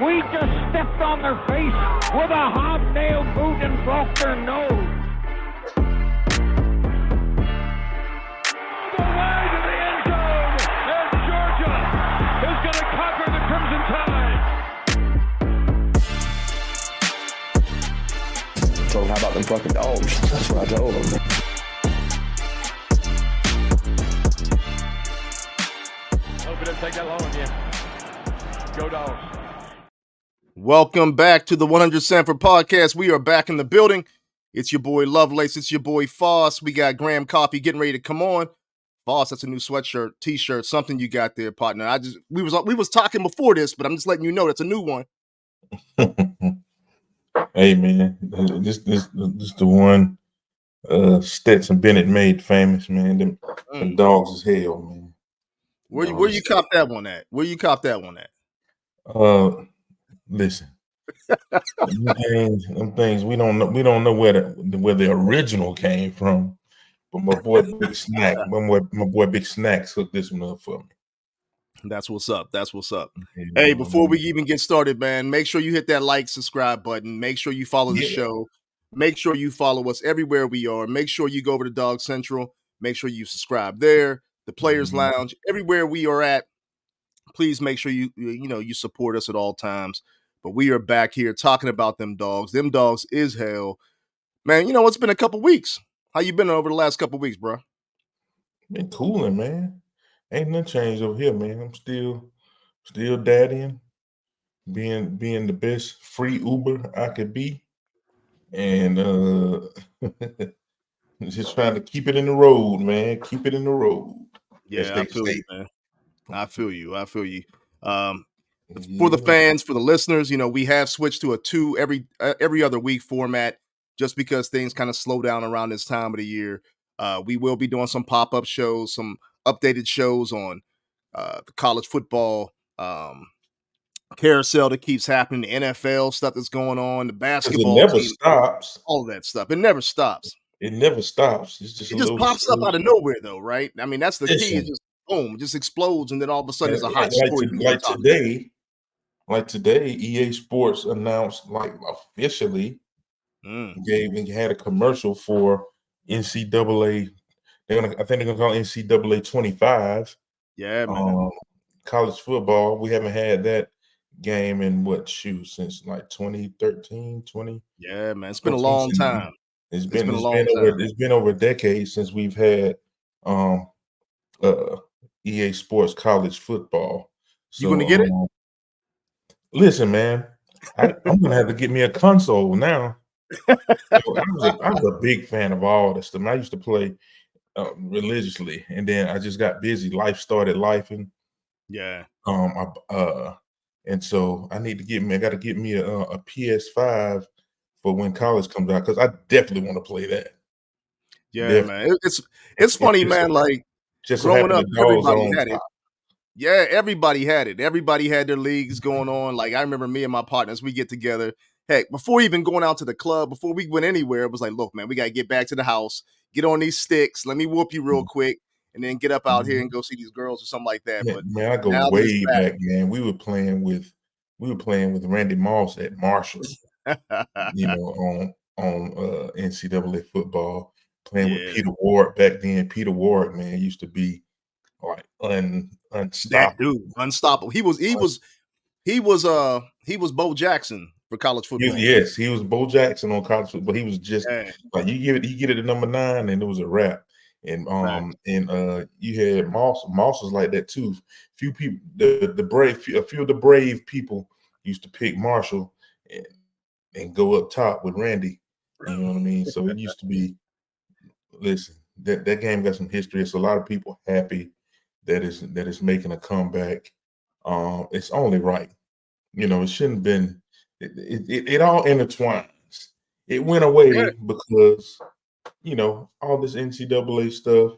We just stepped on their face with a hobnail boot and broke their nose. The way to the end zone, and Georgia is going to conquer the Crimson Tide. Told him, how about them fucking dogs? That's what I told him. Hope it didn't take that long yet. Go Dogs. Welcome back to the 100 Sanford podcast. We are back in the building. It's your boy Lovelace. It's your boy Foss. We got Graham Coffee getting ready to come on. Foss, that's a new sweatshirt, t-shirt, something you got there, partner. We was talking before this, but I'm just letting you know that's a new one. Hey man, this the one Stetson Bennett made famous, man. Them dogs is hell, man. Where you cop that one at? Where you cop that one at? Listen, them things we don't know where the original came from, but my boy Big Snack, my boy Big Snacks hooked this one up for me. That's what's up. That's what's up. Hey, before we even get started, man, make sure you hit that like, subscribe button. Make sure you follow the show. Make sure you follow us everywhere we are. Make sure you go over to Dog Central. Make sure you subscribe there. The Players Lounge, everywhere we are at. Please make sure you support us at all times. But we are back here talking about them dogs. Them dogs is hell. Man, it's been a couple weeks. How you been over the last couple weeks, bro? Been cooling, man. Ain't nothing changed over here, man. I'm still daddying, being the best free Uber I could be. And just trying to keep it in the road, man. Keep it in the road. Yeah, I feel you, man. I feel you. For the fans, for the listeners, we have switched to a 2 every other week format just because things kind of slow down around this time of the year. We will be doing some pop-up shows, some updated shows on the college football carousel that keeps happening, the NFL stuff that's going on, the basketball. It never stops. All of that stuff. It never stops. It never stops. It just pops up out of nowhere, though, right? I mean, that's the key. It just boom, just explodes, and then all of a sudden, there's a hot story. Like today, EA Sports announced, officially, had a commercial for NCAA. I think they're gonna call it NCAA 25. Yeah, man. College football. We haven't had that game in since 2013, 20. Yeah, man. It's been a long time. It's been over a decade since we've had EA Sports college football. So, you gonna get it? Listen, man, I'm gonna have to get me a console now. I was a big fan of all this stuff. I used to play religiously, and then I just got busy. Life started lifing. Yeah. And so I got to get me a PS5 for when college comes out, because I definitely want to play that. Yeah, definitely. Man. It's funny, man. Like just growing up, everybody had it. Yeah, everybody had it. Everybody had their leagues going on. Like I remember me and my partners, we get together. Heck, before even going out to the club, before we went anywhere, it was like, look, man, we got to get back to the house, get on these sticks. Let me whoop you real quick, and then get up out here and go see these girls or something like that. Yeah, but man, I go way back, man. We were playing with Randy Moss at Marshall, on NCAA football, playing with Peter Ward back then. Peter Ward, man, used to be like unstoppable. That dude, unstoppable. He was Bo Jackson for college football. Yes, he was Bo Jackson on college football. He was just like you get it at number 9, and it was a wrap. And you had Moss. Moss was like that too. Few people, a few of the brave people used to pick Marshall and go up top with Randy. You know what I mean? So it used to be. Listen, that game got some history. It's a lot of people happy that it's making a comeback. It's only right. It shouldn't have been. It all intertwines. It went away because all this NCAA stuff.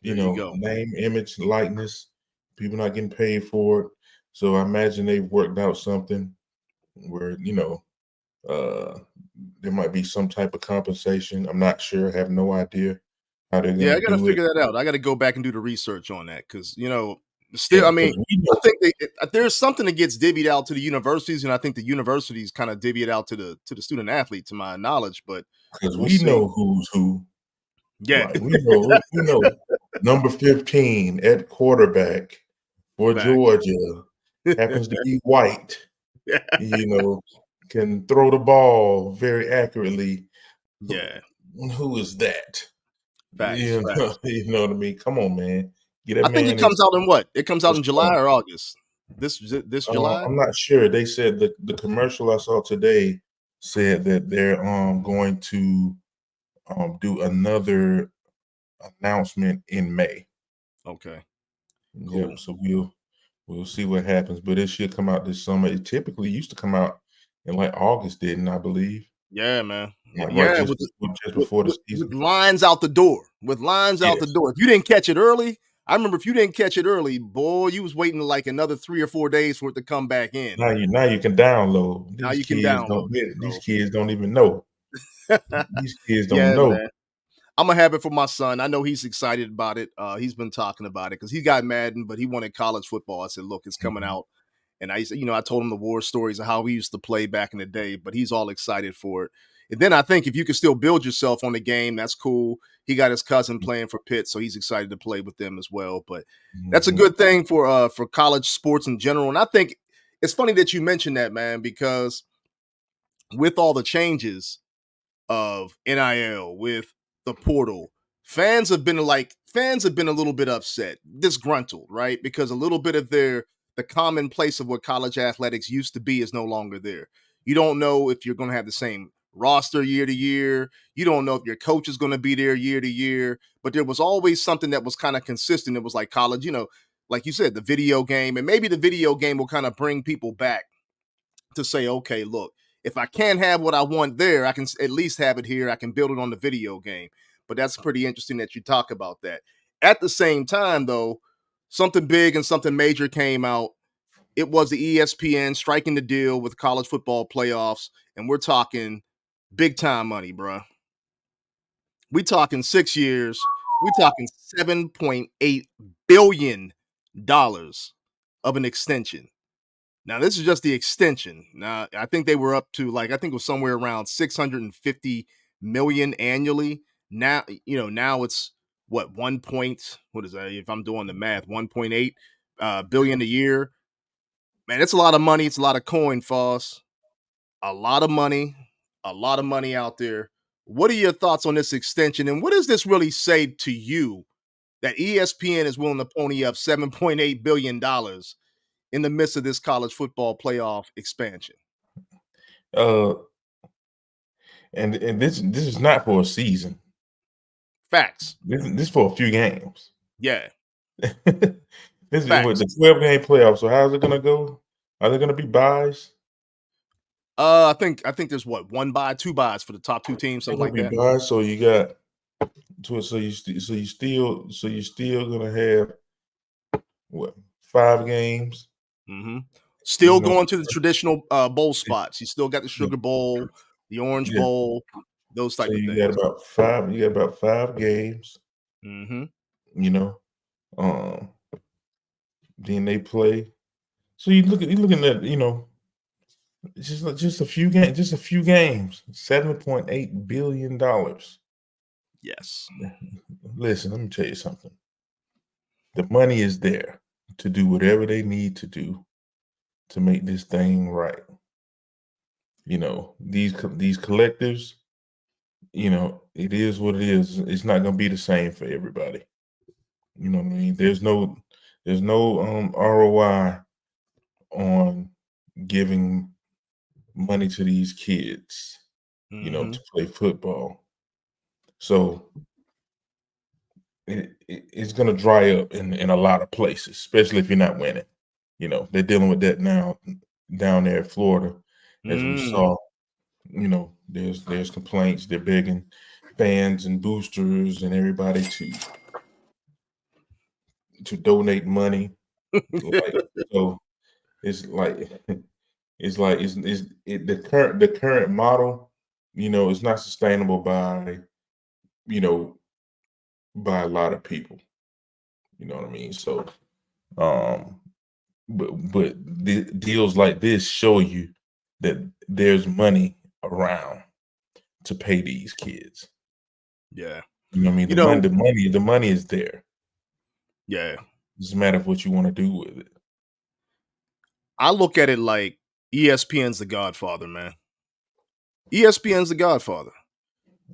Name, image, likeness. People not getting paid for it. So I imagine they've worked out something where there might be some type of compensation. I'm not sure. I have no idea how they're going to do it. I got to figure that out. I got to go back and do the research on that because Still, I mean, I think there's something that gets divvied out to the universities, and I think the universities kind of divvy it out to the student athlete, to my knowledge. But because we'll we see. know who's who. Yeah, Right. We know number 15 at quarterback for facts. Georgia happens to be white, can throw the ball very accurately. Yeah, Who is that? facts. You know what I mean? Come on, man. Get that I think it man comes out in what? It comes out in July response. or August. This July. I'm not sure. They said the commercial I saw today said that they're going to do another announcement in May. Okay, Yep. cool. So we'll see what happens, but it should come out this summer. It typically used to come out in like August, didn't I believe? Yeah, man. Right, Yeah, just before the season. with lines out the door. With lines out the Yes. door. If you didn't catch it early, I remember if you didn't catch it early, boy, you was waiting like another 3 or 4 days for it to come back in. Now you can download. Now you can download it. These kids don't even know. So. These kids don't Yeah, know. man. Imma have it for my son. I know he's excited about it. He's been talking about it because he got Madden, but he wanted college football. I said, "Look, it's coming Mhm. out." And I said, I told him the war stories of how we used to play back in the day, but he's all excited for it. And then I think if you can still build yourself on the game, that's cool. He got his cousin playing for Pitt, so he's excited to play with them as well. But that's a Mhm. good thing for college sports in general. And I think it's funny that you mentioned that, man, because with all the changes of NIL, with the portal, fans have been a little bit upset, disgruntled, right? Because a little bit of the commonplace of what college athletics used to be is no longer there. You don't know if you're going to have the same roster year to year. You don't know if your coach is going to be there year to year. But there was always something that was kind of consistent. It was like college, like you said, the video game, and maybe the video game will kind of bring people back to say, okay, look, if I can't have what I want there, I can at least have it here. I can build it on the video game. But that's pretty interesting that you talk about that. At the same time, though, something big and something major came out. It was the ESPN striking the deal with college football playoffs, and we're talking big time money, bro. We talking 6 years. We talking $7.8 billion of an extension. Now, this is just the extension. Now, I think they were up to I think it was somewhere around 650 million annually. Now it's what 1 point, what is that? If I'm doing the math, 1.8 billion a year. Man, it's a lot of money. It's a lot of coin, Foss. A lot of money out there. What are your thoughts on this extension? And what does this really say to you that ESPN is willing to pony up $7.8 billion in the midst of this college football playoff expansion? Uh, and this is not for a season. Facts. This is for a few games. Yeah. This is what Facts. the 12-game playoff. So how's it gonna go? Are there gonna be buys? I think there's what, 2 buys for the top 2 teams, There something gonna like be that. buys. So you got so you still gonna have what 5 games? Mhm. You Still know, going to the traditional bowl spots. You still got the Sugar Bowl, the Orange yeah. Bowl, those So type of you got things. about 5. You got about 5 games. Mhm. You know, um, then they play. So you're looking at just a few games, $7.8 billion. Yes. Listen, let me tell you something. The money is there to do whatever they need to do to make this thing right. These collectives. It is what it is. It's not going to be the same for everybody. You know what I mean? There's no ROI on giving money to these kids, to Mhm. play football. So it's going to dry up in a lot of places, especially if you're not winning. They're dealing with that now down there in Florida, as we Mm. saw. There's complaints. They're begging fans and boosters and everybody to donate money. Like, so it's like the current model, is not sustainable you know by a lot of people. You know what I mean? So But the deals like this show you that there's money around to pay these kids. Yeah. You know what I mean? The money is there. Yeah. It's just a matter of what you want to do with it. I look at it like ESPN's the Godfather, man. ESPN's the Godfather.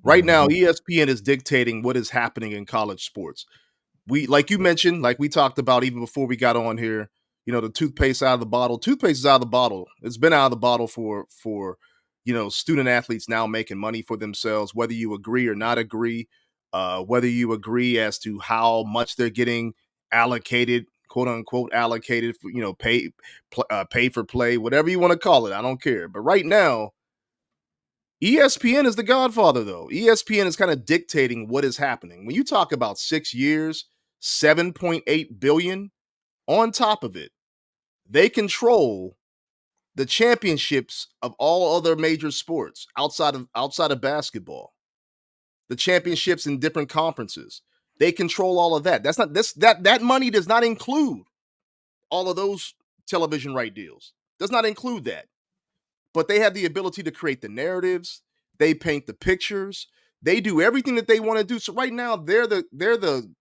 Right now, ESPN is dictating what is happening in college sports. We, like you mentioned, like we talked about even before we got on here, the toothpaste out of the bottle. Toothpaste is out of the bottle. It's been out of the bottle for student athletes now making money for themselves, whether you agree or not agree, whether you agree as to how much they're getting allocated, quote unquote, allocated for, pay for play, whatever you want to call it. I don't care. But right now, ESPN is the Godfather, though. ESPN is kind of dictating what is happening. When you talk about 6 years, 7.8 billion on top of it, they control the championships of all other major sports outside of basketball. The championships in different conferences. They control all of that. That money does not include all of those television right deals. Does not include that. But they have the ability to create the narratives. They paint the pictures. They do everything that they want to do. So right now, they're the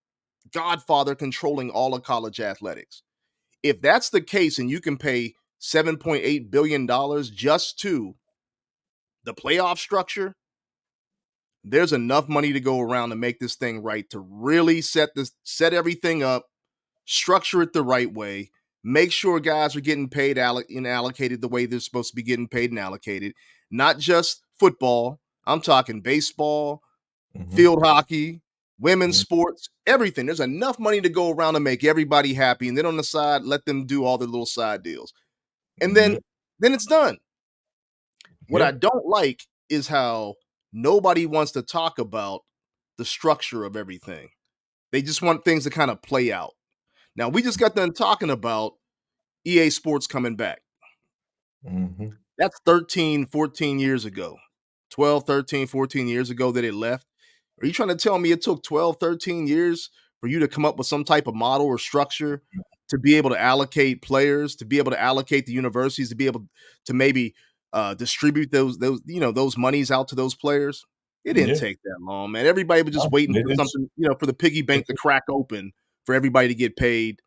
Godfather controlling all of college athletics. If that's the case, and you can pay $7.8 billion just to the playoff structure, there's enough money to go around to make this thing right, to really set everything up, structure it the right way, make sure guys are getting paid and allocated the way they're supposed to be getting paid and allocated. Not just football. I'm talking baseball, field hockey, women's sports, everything. There's enough money to go around to make everybody happy. And then on the side, let them do all their little side deals. And then it's done. What I don't like is how nobody wants to talk about the structure of everything. They just want things to kind of play out. Now, we just got done talking about EA Sports coming back. That's 13, 14 years ago. 12, 13, 14 years ago that it left. Are you trying to tell me it took 12, 13 years for you to come up with some type of model or structure to be able to allocate players, to be able to allocate the universities, to be able to maybe distribute those monies out to those players? It didn't take that long, man. Everybody was just waiting for something, for the piggy bank to crack open for everybody to get paid.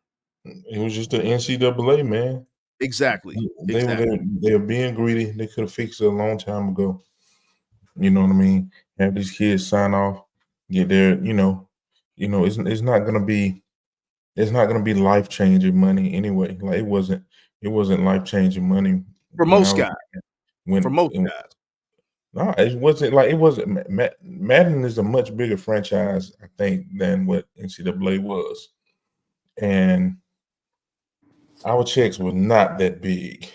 It was just the NCAA, man. Exactly. They were being greedy. They could have fixed it a long time ago. You know what I mean? Have these kids sign off, get their, it's not gonna be life changing money anyway. Like it wasn't life changing money for most guys. No, it wasn't. Madden is a much bigger franchise, I think, than what NCAA was, and our checks were not that big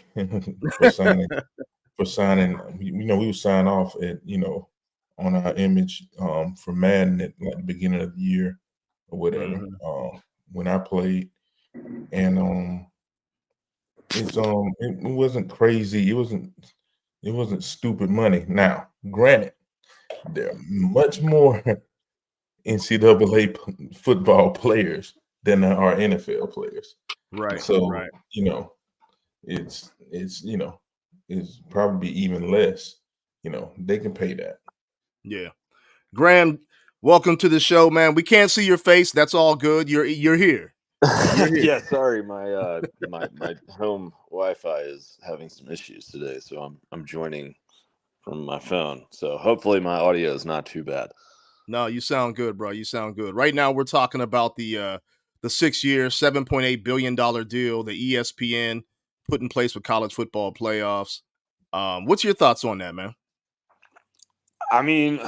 for signing. We would sign off at on our image for Madden at like the beginning of the year or whatever. When I played, and it wasn't crazy. It wasn't stupid money. Now, granted, there are much more NCAA football players than there are NFL players. Right. So, right. It's probably even less. They can pay that. Yeah. Graham, welcome to the show, man. We can't see your face. That's all good. You're here. Yeah, sorry, my my home Wi-Fi is having some issues today, so I'm joining from my phone. So hopefully my audio is not too bad. No, you sound good, bro. You sound good. Right now, we're talking about the 6-year, $7.8 billion deal that ESPN put in place with college football playoffs. What's your thoughts on that, man? I mean,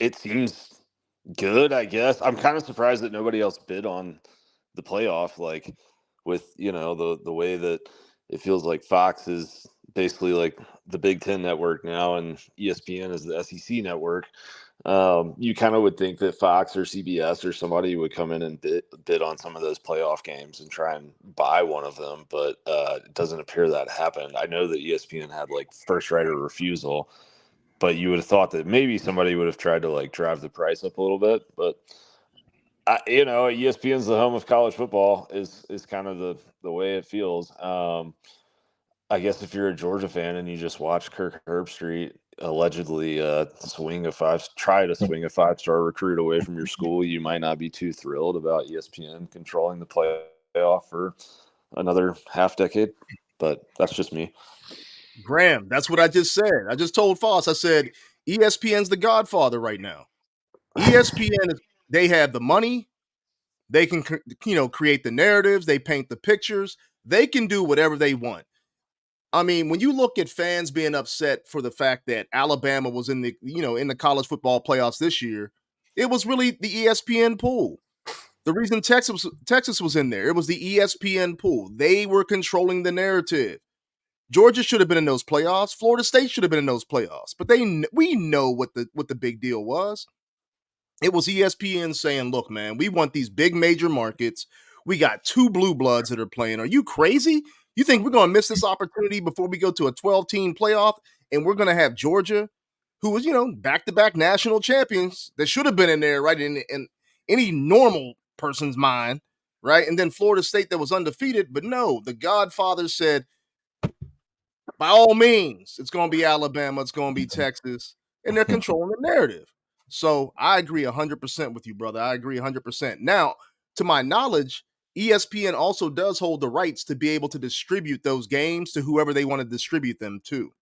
it seems good, I guess. I'm kind of surprised that nobody else bid on the playoff, like with the way that it feels like Fox is basically like the Big Ten network now, and ESPN is the SEC network. You kind of would think that Fox or CBS or somebody would come in and bid on some of those playoff games and try and buy one of them, but it doesn't appear that happened. I know that ESPN had like first right of refusal, but you would have thought that maybe somebody would have tried to like drive the price up a little bit. But ESPN's the home of college football is kind of the way it feels. I guess if you're a Georgia fan and you just watch Kirk Herbstreit allegedly try to swing a 5-star recruit away from your school, you might not be too thrilled about ESPN controlling the playoff for another half decade. But that's just me. Graham, that's what I just said. I just told Foss, I said ESPN's the godfather right now. ESPN, they have the money. They can, create the narratives. They paint the pictures. They can do whatever they want. I mean, when you look at fans being upset for the fact that Alabama was in the college football playoffs this year, it was really the ESPN pool. The reason Texas was in there, it was the ESPN pool. They were controlling the narrative. Georgia should have been in those playoffs. Florida State should have been in those playoffs. But we know what the big deal was. It was ESPN saying, look, man, we want these big major markets. We got 2 blue bloods that are playing. Are you crazy? You think we're going to miss this opportunity before we go to a 12-team playoff and we're going to have Georgia, who was, back-to-back national champions that should have been in there, right, in any normal person's mind, right? And then Florida State that was undefeated. But no, the Godfather said, by all means, it's going to be Alabama, it's going to be Texas, and they're controlling the narrative. So I agree 100% with you, brother. I agree 100%. Now, to my knowledge, ESPN also does hold the rights to be able to distribute those games to whoever they want to distribute them to.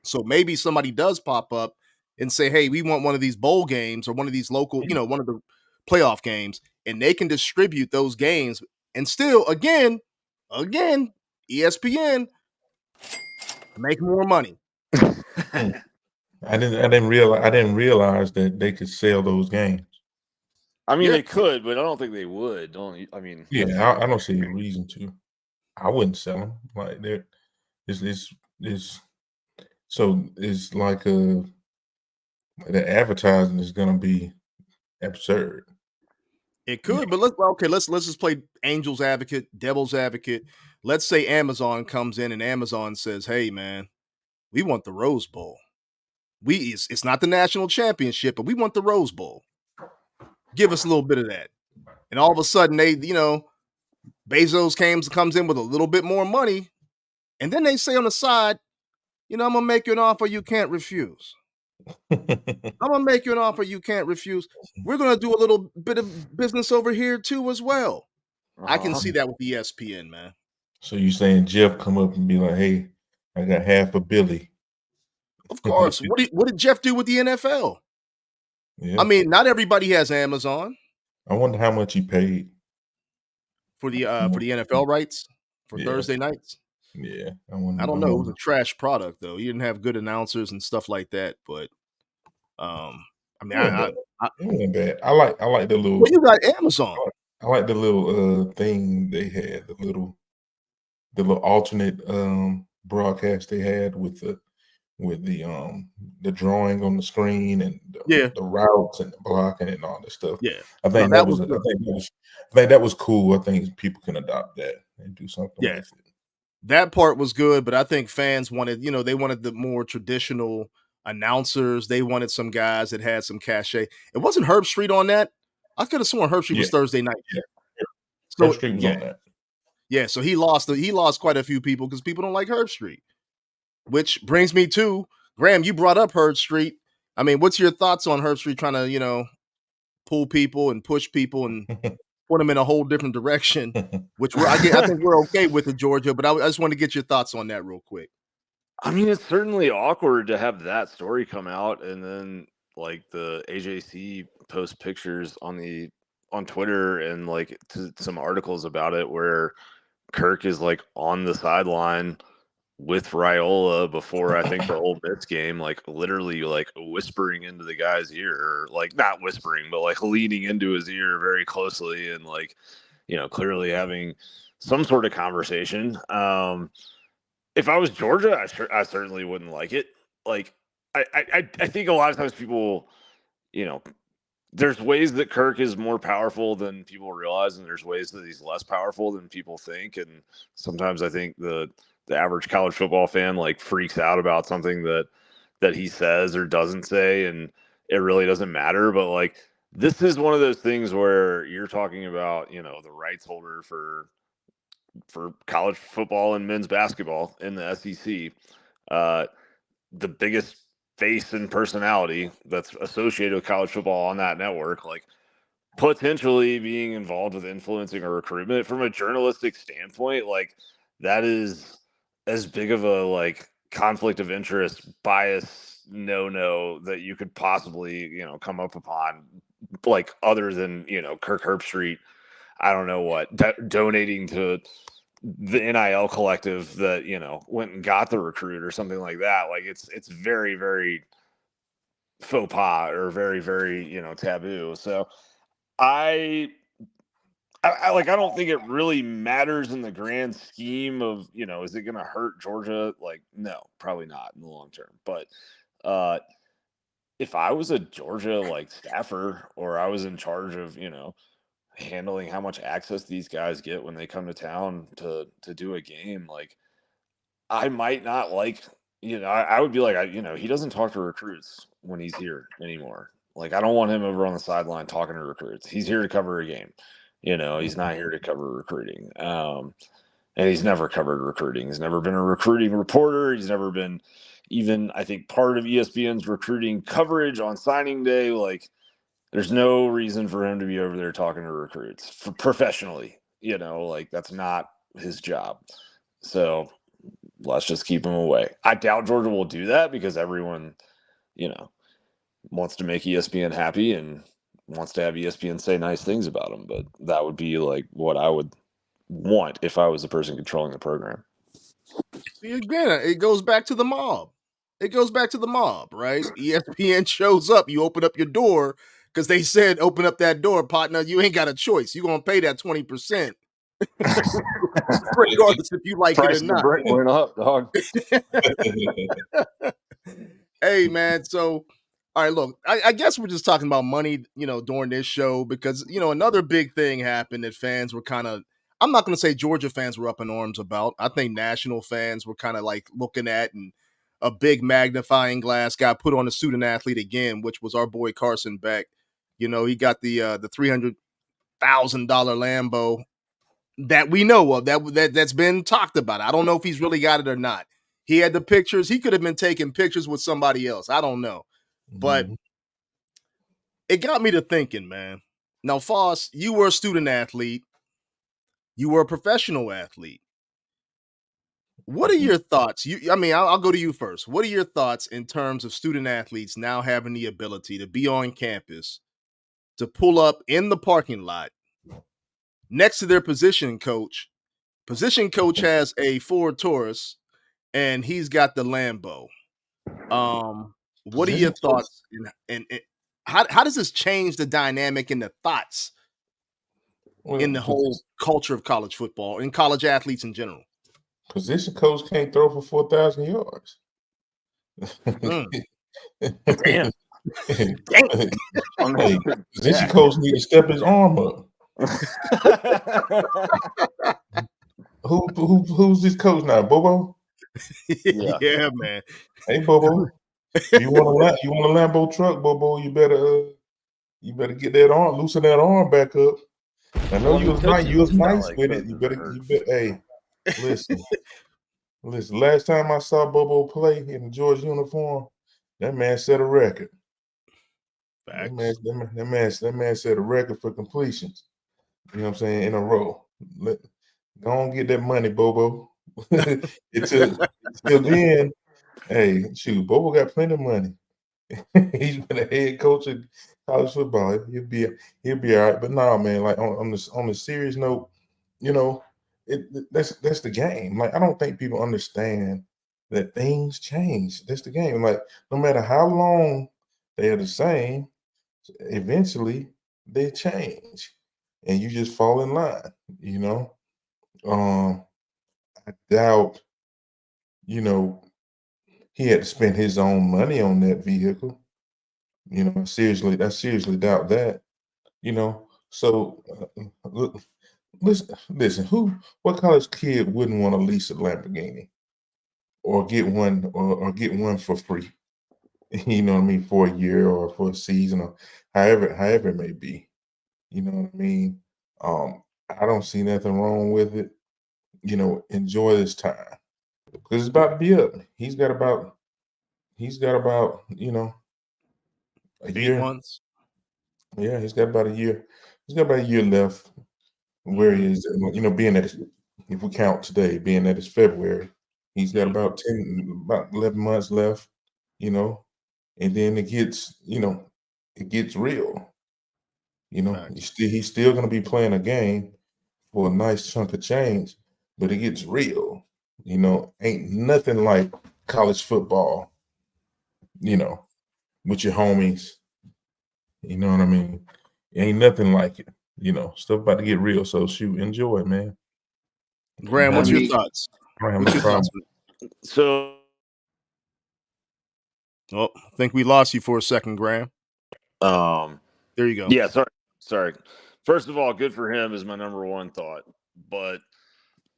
So maybe somebody does pop up and say, hey, we want one of these bowl games or one of these local, one of the playoff games, and they can distribute those games. And still, again, ESPN make more money. I didn't realize that they could sell those games. I mean, they could, but I don't think they would. I don't see a reason to. I wouldn't sell them like that. It's like the advertising is going to be absurd. It could, but let's just play angel's advocate, devil's advocate. Let's say Amazon comes in and Amazon says, "Hey, man, we want the Rose Bowl. It's not the national championship, but we want the Rose Bowl. Give us a little bit of that." And all of a sudden, Bezos comes in with a little bit more money, and then they say on the side, I'm gonna make you an offer you can't refuse. I'm gonna make you an offer you can't refuse. We're gonna do a little bit of business over here too as well. I can see that with ESPN, man. So you saying Jeff come up and be like, "Hey, I got half a billy." Of course. What did Jeff do with the NFL? Yeah. I mean, not everybody has Amazon. I wonder how much he paid for the NFL rights for Thursday nights. Yeah, I don't know. It was a trash product though. He didn't have good announcers and stuff like that. But I mean, it wasn't bad. I like the little. Well, you got Amazon. I like the little thing they had. The little alternate broadcast they had with the drawing on the screen and the routes and the blocking and all this stuff. Yeah, I think that was cool. I think people can adopt that and do something with it. That part was good, but I think fans wanted, they wanted the more traditional announcers. They wanted some guys that had some cachet. It wasn't Herbstreit on that. I could have sworn Herbstreit was Thursday night. Yeah. So, Herbstreit was on that. Yeah, so he lost quite a few people because people don't like Herbstreit. Which brings me to Graham. You brought up Herbstreit. I mean, what's your thoughts on Herbstreit trying to, pull people and push people and put them in a whole different direction? Which I think we're okay with in Georgia, but I just want to get your thoughts on that real quick. I mean, it's certainly awkward to have that story come out and then like the AJC post pictures on Twitter and like to some articles about it where Kirk is like on the sideline with Raiola before I think the Ole Miss game, like literally like whispering into the guy's ear, or like not whispering, but like leaning into his ear very closely and like, clearly having some sort of conversation. If I was Georgia, I certainly wouldn't like it. Like I think a lot of times people, there's ways that Kirk is more powerful than people realize, and there's ways that he's less powerful than people think. And sometimes I think the average college football fan like freaks out about something that he says or doesn't say, and it really doesn't matter. But like, this is one of those things where you're talking about, the rights holder for college football and men's basketball in the SEC, the biggest face and personality that's associated with college football on that network, like potentially being involved with influencing a recruitment from a journalistic standpoint, like that is as big of a like conflict of interest bias no that you could possibly come up upon, like other than Kirk Herbstreit, I don't know what, donating to the NIL collective that went and got the recruit or something like that. Like it's very, very faux pas or very, very taboo. So I don't think it really matters in the grand scheme of, is it going to hurt Georgia? Like, no, probably not in the long term. But if I was a Georgia like staffer, or I was in charge of, handling how much access these guys get when they come to town to do a game, like I might not like, I would be like, he doesn't talk to recruits when he's here anymore. Like, I don't want him over on the sideline talking to recruits. He's here to cover a game. He's not here to cover recruiting. And he's never covered recruiting. He's never been a recruiting reporter. He's never been even, I think, part of ESPN's recruiting coverage on signing day. Like, there's no reason for him to be over there talking to recruits professionally. Like that's not his job. So let's just keep him away. I doubt Georgia will do that because everyone, wants to make ESPN happy and wants to have ESPN say nice things about him. But that would be like what I would want if I was the person controlling the program. See, again, it goes back to the mob. Right? ESPN shows up, you open up your door because they said open up that door, partner. You ain't got a choice. You're gonna pay that 20%. Regardless if you like Price it or of the not. brick went up, dog. Hey man, so all right, look, I guess we're just talking about money, during this show because another big thing happened that fans were kind of, I'm not going to say Georgia fans were up in arms about. I think national fans were kind of like looking at, and a big magnifying glass got put on the student athlete again, which was our boy Carson Beck. He got the $300,000 Lambo that we know of, that's been talked about. I don't know if he's really got it or not. He had the pictures. He could have been taking pictures with somebody else. I don't know. But it got me to thinking, man. Now, Foss, you were a student athlete. You were a professional athlete. What are your thoughts? I'll go to you first. What are your thoughts in terms of student athletes now having the ability to be on campus, to pull up in the parking lot next to their position coach? Position coach has a Ford Taurus, and he's got the Lambo. What are your thoughts? And how does this change the dynamic and the thoughts in the whole culture of college football and college athletes in general? Position coach can't throw for 4,000 yards. Damn. Hey, position coach need to step his arm up. Who's this coach now? Bobo? Yeah, man. Hey, Bobo. You want a Lambo truck, Bobo? You better get that arm, loosen that arm back up. I know you was nice with it. You better. Hey, listen. Last time I saw Bobo play in the Georgia uniform, that man set a record. That man set a record for completions. You know what I'm saying? In a row. Go on, get that money, Bobo. Until then, hey, shoot, Bobo got plenty of money. He's been a head coach of college football. He'll be all right. But no, man, like on the serious note, that's the game. Like, I don't think people understand that things change. That's the game. Like, no matter how long they're the same, eventually they change, and you just fall in line. I doubt, he had to spend his own money on that vehicle. I seriously doubt that. So look, listen. What college kid wouldn't want to lease a Lamborghini or get one for free? you know what I mean, for a year or for a season or however it may be. You know what I mean? I don't see nothing wrong with it. Enjoy this time because it's about to be up. He's got about a year. months. Yeah, he's got about a year. He's got about a year left where he is. Being that if we count today, being that it's February, he's got about 11 months left. And then it gets real. Facts. He's still going to be playing a game for a nice chunk of change, but it gets real. Ain't nothing like college football, with your homies. You know what I mean? Ain't nothing like it. Stuff about to get real. So shoot, enjoy it, man. Graham, I what's your mean, thoughts? I don't have What's no your problem. thoughts? so Oh, I think we lost you for a second, Graham. There you go. yeah, sorry. First of all, good for him is my number one thought. But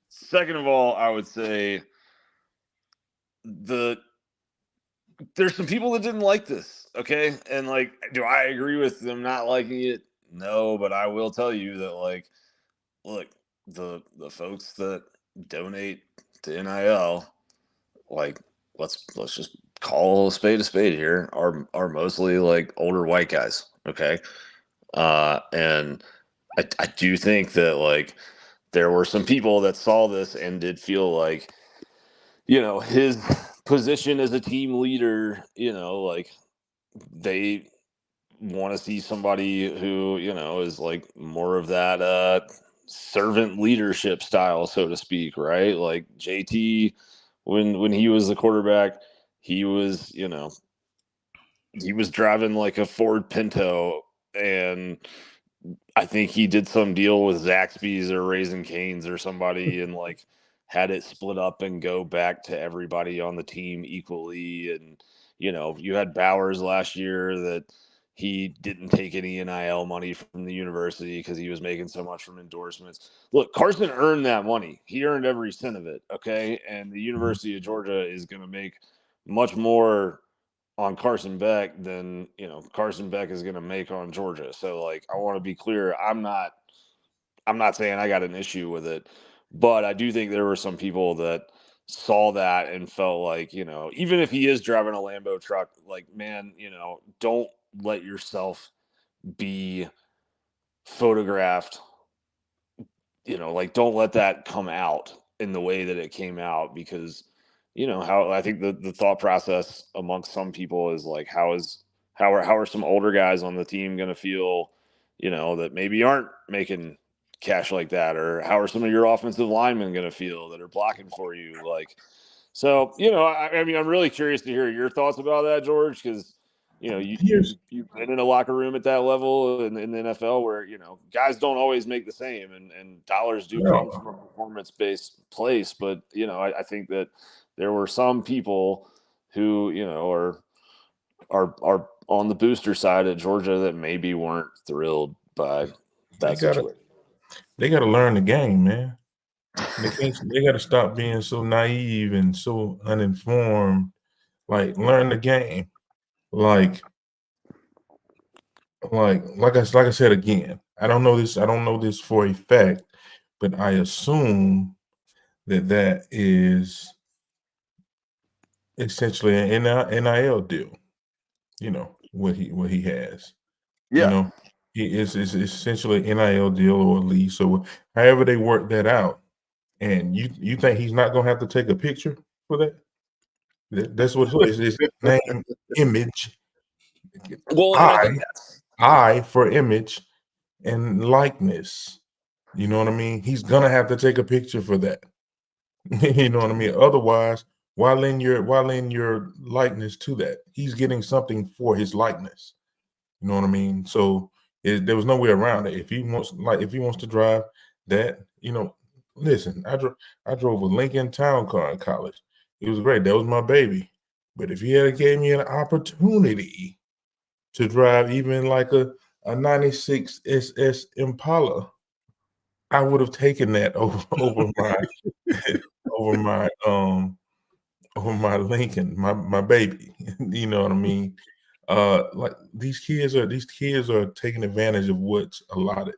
second of all, I would say there's some people that didn't like this, okay? And like, do I agree with them not liking it? No, but I will tell you that look, the folks that donate to NIL, like let's just call a spade here, are mostly like older white guys, okay? And I do think that like there were some people that saw this and did feel like, his position as a team leader, like they want to see somebody who, is like more of that servant leadership style, so to speak, right? Like JT, when he was the quarterback, he was, he was driving like a Ford Pinto, and I think he did some deal with Zaxby's or Raising Cane's or somebody, and like had it split up and go back to everybody on the team equally. And you had Bowers last year that he didn't take any NIL money from the university because he was making so much from endorsements. Look, Carson earned that money. He earned every cent of it. Okay. And the University of Georgia is going to make much more on Carson Beck than Carson Beck is going to make on Georgia. So like, I want to be clear. I'm not saying I got an issue with it, but I do think there were some people that saw that and felt like, even if he is driving a Lambo truck, like, man, don't let yourself be photographed, like don't let that come out in the way that it came out, because how I think the thought process amongst some people is like, how are some older guys on the team going to feel, that maybe aren't making cash like that, or how are some of your offensive linemen going to feel that are blocking for you, like. So I mean, I'm really curious to hear your thoughts about that, George, because you've been in a locker room at that level in the NFL where guys don't always make the same, and dollars do come from a performance-based place. But I think that there were some people who are on the booster side at Georgia that maybe weren't thrilled by that situation. They gotta learn the game, man. They gotta stop being so naive and so uninformed. Like, learn the game. Like I said again, I don't know this for a fact, but I assume that is essentially an NIL deal. What he has. Yeah. He is essentially an NIL deal or a lease or however they work that out. And you think he's not gonna have to take a picture for that? That's what it's his name, image. Well, and I think I for image and likeness. You know what I mean? He's gonna have to take a picture for that. You know what I mean? Otherwise, why lend your likeness to that? He's getting something for his likeness. You know what I mean? So there was no way around it. If he wants to drive that, listen, I drove a Lincoln Town Car in college. It was great. That was my baby. But if he had gave me an opportunity to drive even like a 96 SS Impala, I would have taken that over my over my over my Lincoln, my baby. You know what I mean? Like these kids are taking advantage of what's allotted.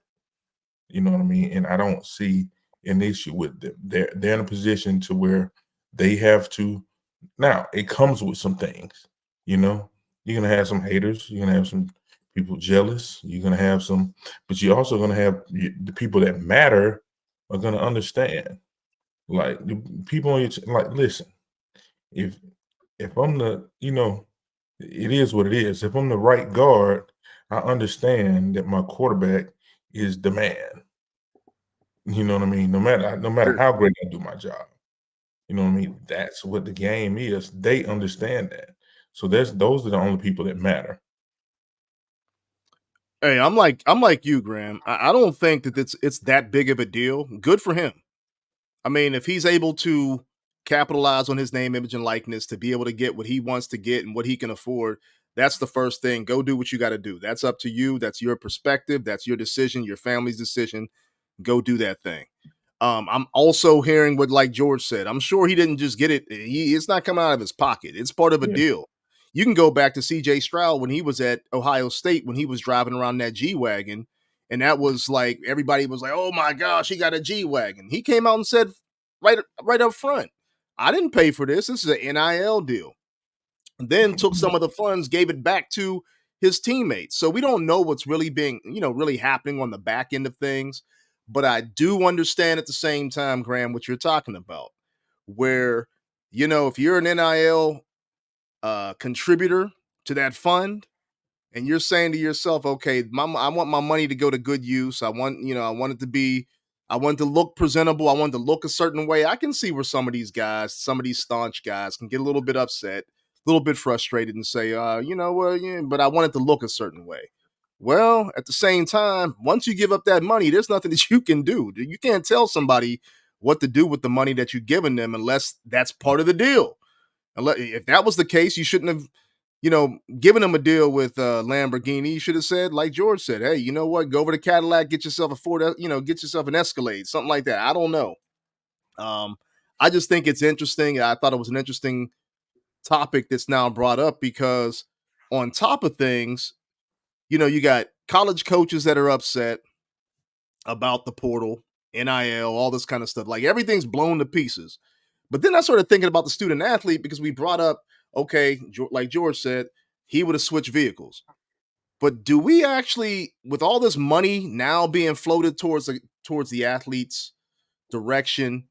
You know what I mean? And I don't see an issue with them. They're in a position to where they have to. Now it comes with some things. You know, you're gonna have some haters. You're gonna have some people jealous. You're gonna have some, but you're also gonna have the people that matter are gonna understand. Like the people on your like, listen, if I'm the, it is what it is. If I'm the right guard, I understand that my quarterback is the man. You know what I mean? No matter Sure. how great I do my job. You know what I mean? That's what the game is. They understand that. So those are the only people that matter. Hey, I'm like you, Graham. I don't think that it's that big of a deal. Good for him. I mean, if he's able to capitalize on his name, image, and likeness to be able to get what he wants to get and what he can afford, that's the first thing. Go do what you got to do. That's up to you. That's your perspective. That's your decision, your family's decision. Go do that thing. I'm also hearing what like George said. I'm sure he didn't just get it. It's not coming out of his pocket. It's part of a Yeah. deal. You can go back to CJ Stroud when he was at Ohio State when he was driving around that G wagon, and that was like everybody was like, "Oh my gosh, he got a G wagon." He came out and said right up front, "I didn't pay for this. This is an NIL deal." Then took some of the funds, gave it back to his teammates. So we don't know what's really being, really happening on the back end of things. But I do understand at the same time, Graham, what you're talking about, where, if you're an NIL contributor to that fund, and you're saying to yourself, okay, I want my money to go to good use. I want it to be, I want it to look presentable. I want it to look a certain way. I can see where some of these guys, some of these staunch guys can get a little bit upset, a little bit frustrated and say, yeah, but I want it to look a certain way. Well, at the same time, once you give up that money, there's nothing that you can do. You can't tell somebody what to do with the money that you've given them unless that's part of the deal. If that was the case, you shouldn't have giving him a deal with Lamborghini. You should have said, like George said, hey, you know what? Go over to Cadillac, get yourself a Ford, get yourself an Escalade, something like that. I don't know. I just think it's interesting. I thought it was an interesting topic that's now brought up because on top of things, you got college coaches that are upset about the portal, NIL, all this kind of stuff. Like everything's blown to pieces. But then I started thinking about the student athlete because we brought up, okay, like George said, he would have switched vehicles. But do we actually, with all this money now being floated towards the athletes' direction,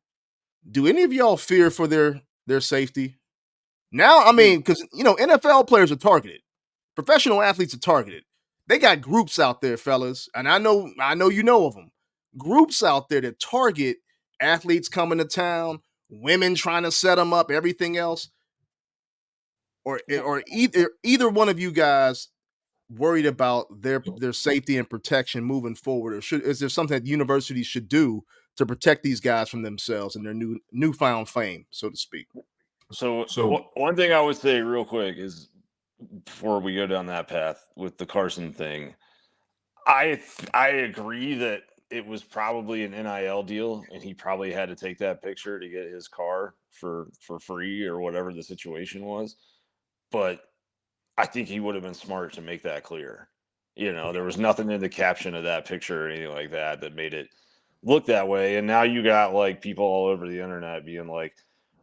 do any of y'all fear for their safety? Now, I mean, because NFL players are targeted, professional athletes are targeted. They got groups out there, fellas, and I know you know of them. Groups out there that target athletes coming to town, women trying to set them up, everything else. Or either one of you guys worried about their safety and protection moving forward, or is there something that universities should do to protect these guys from themselves and their newfound fame, so to speak? So So one thing I would say real quick is before we go down that path with the Carson thing, I agree that it was probably an NIL deal, and he probably had to take that picture to get his car for free or whatever the situation was. But I think he would have been smart to make that clear. There was nothing in the caption of that picture or anything like that that made it look that way. And now you got like people all over the internet being like,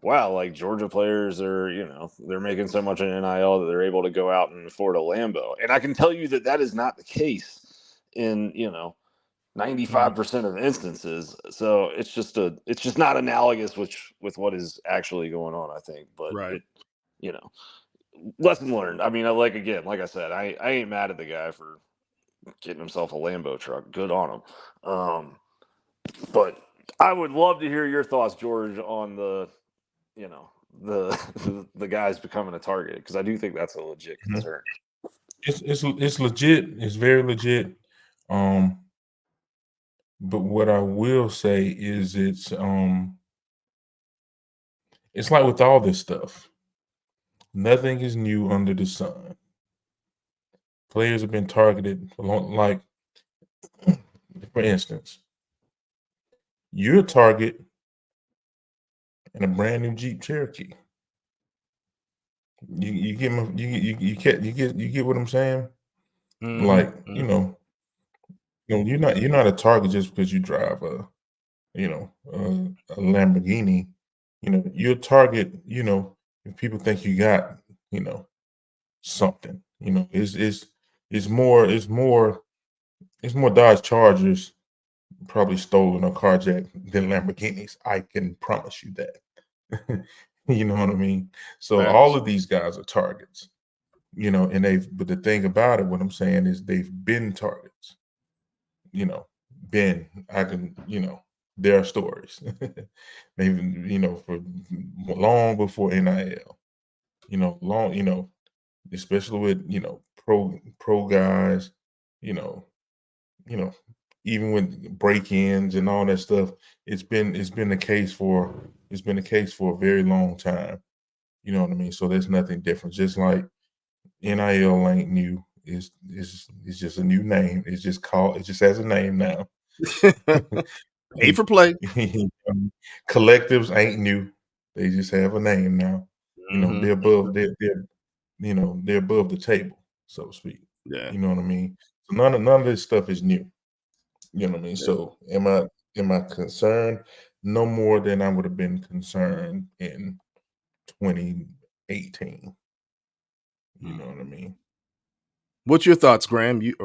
wow, like Georgia players are, they're making so much in NIL that they're able to go out and afford a Lambo. And I can tell you that that is not the case in, 95% of instances. So it's just not analogous with what is actually going on, I think. But Right. you know, lesson learned. I mean, like I said, I ain't mad at the guy for getting himself a Lambo truck. Good on him. But I would love to hear your thoughts, George, on the guys becoming a target, because I do think that's a legit concern. it's legit. It's very legit. But what I will say is it's like with all this stuff, nothing is new under the sun. Players have been targeted for long, like, for instance, you're a target in a brand new Jeep Cherokee. You get you get what I'm saying? Like, you're not a target just because you drive a Lamborghini. You're a target, if people think you got, something. It's more Dodge Chargers probably stolen or carjacked than Lamborghinis. I can promise you that. You know what I mean? So all of these guys are targets, but the thing about it, what I'm saying is they've been targets, I can, their stories. Maybe, for long before NIL, long, especially with, pro guys, you know, you know, even with break-ins and all that stuff, it's been the case for a very long time. You know what I mean? So there's nothing different. Just like NIL ain't new. It's just a new name. It just has a name now. Pay for play. Collectives ain't new. They just have a name now. They're above they're above the table, so to speak. Yeah. You know what I mean? So none of this stuff is new. You know what I mean? Yeah. So am I concerned? No more than I would have been concerned in 2018. You know what I mean? What's your thoughts, Graham? You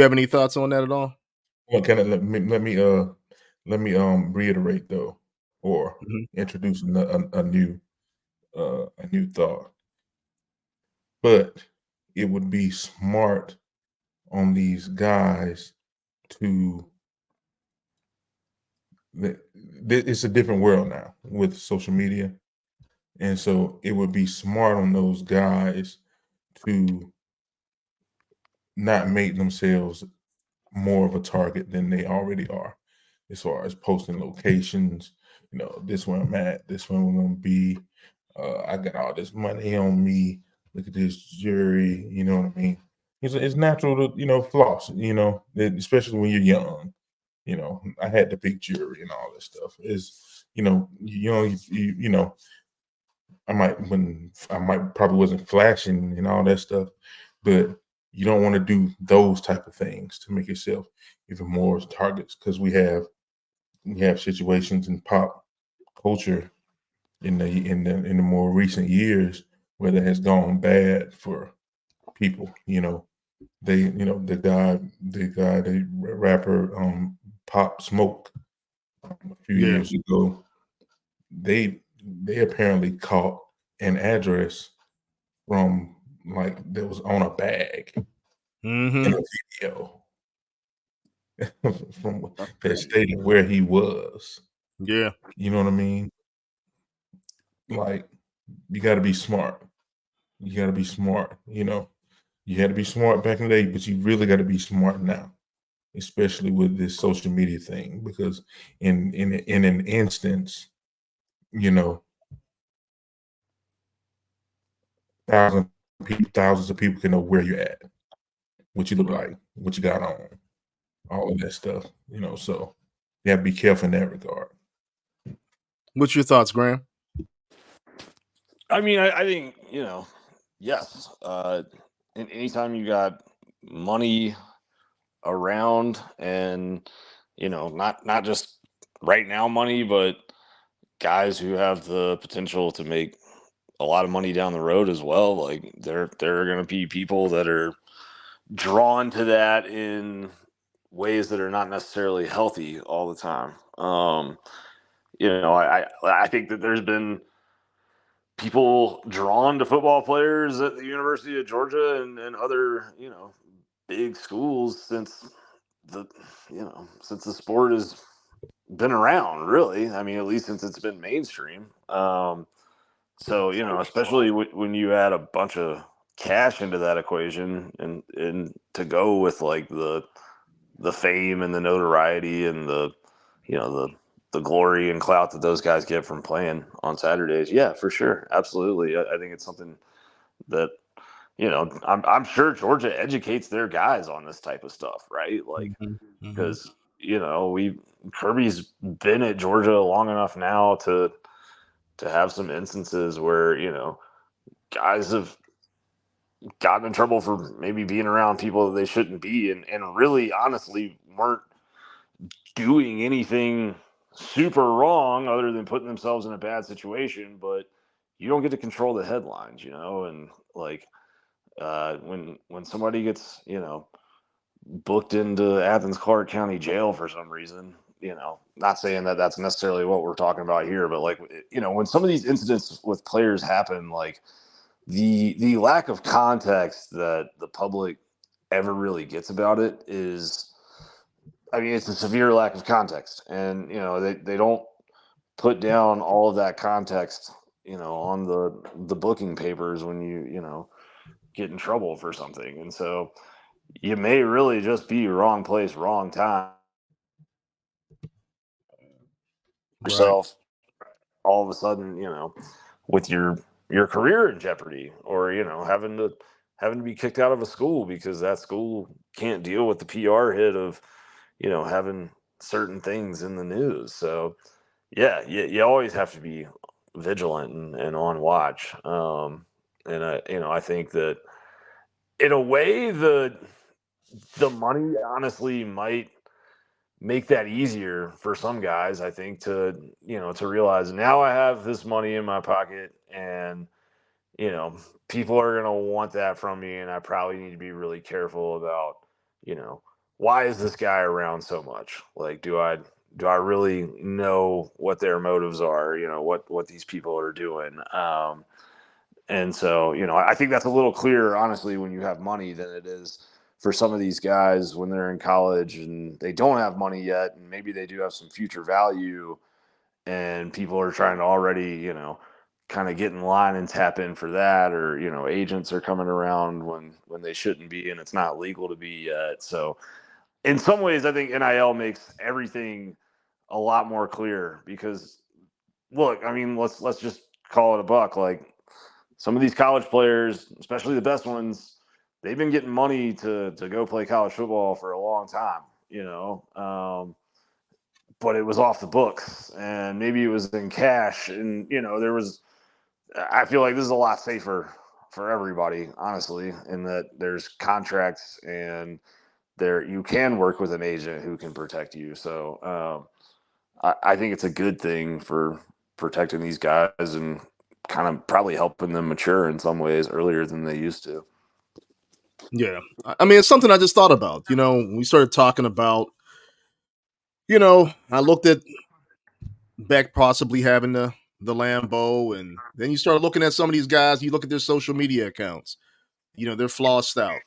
have any thoughts on that at all? Well, let me reiterate though, or introduce a new thought. But it would be smart on these guys to it's a different world now with social media, and so it would be smart on those guys to not make themselves more of a target than they already are, as far as posting locations. This where I'm at, this where we're gonna be. I got all this money on me. Look at this jury. You know what I mean? It's natural to floss. Especially when you're young. I had the big jury and all this stuff. I might probably wasn't flashing and all that stuff, but you don't want to do those type of things to make yourself even more targets, because we have situations in pop culture in the more recent years where that has gone bad for people. The rapper Pop Smoke a few years ago, they apparently caught an address from that was on a bag in a video from that stated where he was. Yeah. You know what I mean? Like, you got to be smart. You got to be smart. You had to be smart back in the day, but you really got to be smart now, especially with this social media thing, because in an instance, thousands of people can know where you're at, what you look like, what you got on, all of that stuff. So you have to be careful in that regard. What's your thoughts, Graham? I mean, I think, yes. And anytime you got money around, and not just right now money, but guys who have the potential to make a lot of money down the road as well, like there are going to be people that are drawn to that in ways that are not necessarily healthy all the time. I think that there's been people drawn to football players at the University of Georgia and other, big schools since the sport has been around, really. I mean, at least since it's been mainstream. So, especially when you add a bunch of cash into that equation, and to go with like the fame and the notoriety and the glory and clout that those guys get from playing on Saturdays. Yeah, for sure. Absolutely. I think it's something that, I'm sure Georgia educates their guys on this type of stuff, right? Like, because, Kirby's been at Georgia long enough now to have some instances where, guys have gotten in trouble for maybe being around people that they shouldn't be, and really honestly weren't doing anything super wrong other than putting themselves in a bad situation. But you don't get to control the headlines, and like when somebody gets booked into Athens Clarke County Jail for some reason, not saying that that's necessarily what we're talking about here, but like when some of these incidents with players happen, like the lack of context that the public ever really gets about it is, I mean, it's a severe lack of context, and they don't put down all of that context, on the booking papers when you get in trouble for something, and so you may really just be wrong place, wrong time. Right. Yourself all of a sudden, with your career in jeopardy, or having to be kicked out of a school because that school can't deal with the PR hit of having certain things in the news. So yeah, you always have to be vigilant and on watch. And I think that in a way the money honestly might make that easier for some guys, I think, to realize now I have this money in my pocket, and you know people are going to want that from me, and I probably need to be really careful about you know why is this guy around so much. Like, do I really know what their motives are, what these people are doing. And so, I think that's a little clearer, honestly, when you have money than it is for some of these guys when they're in college and they don't have money yet, and maybe they do have some future value, and people are trying to already, kind of get in line and tap in for that, or agents are coming around when they shouldn't be, and it's not legal to be yet. So, in some ways, I think NIL makes everything a lot more clear because, look, I mean, let's just call it a buck, like some of these college players, especially the best ones, they've been getting money to go play college football for a long time, but it was off the books, and maybe it was in cash, and there was. I feel like this is a lot safer for everybody, honestly, in that there's contracts, and there you can work with an agent who can protect you. So I think it's a good thing for protecting these guys and kind of probably helping them mature in some ways earlier than they used to. Yeah. I mean, it's something I just thought about. We started talking about, I looked at Beck possibly having the Lambo, and then you start looking at some of these guys, you look at their social media accounts. They're flossed out.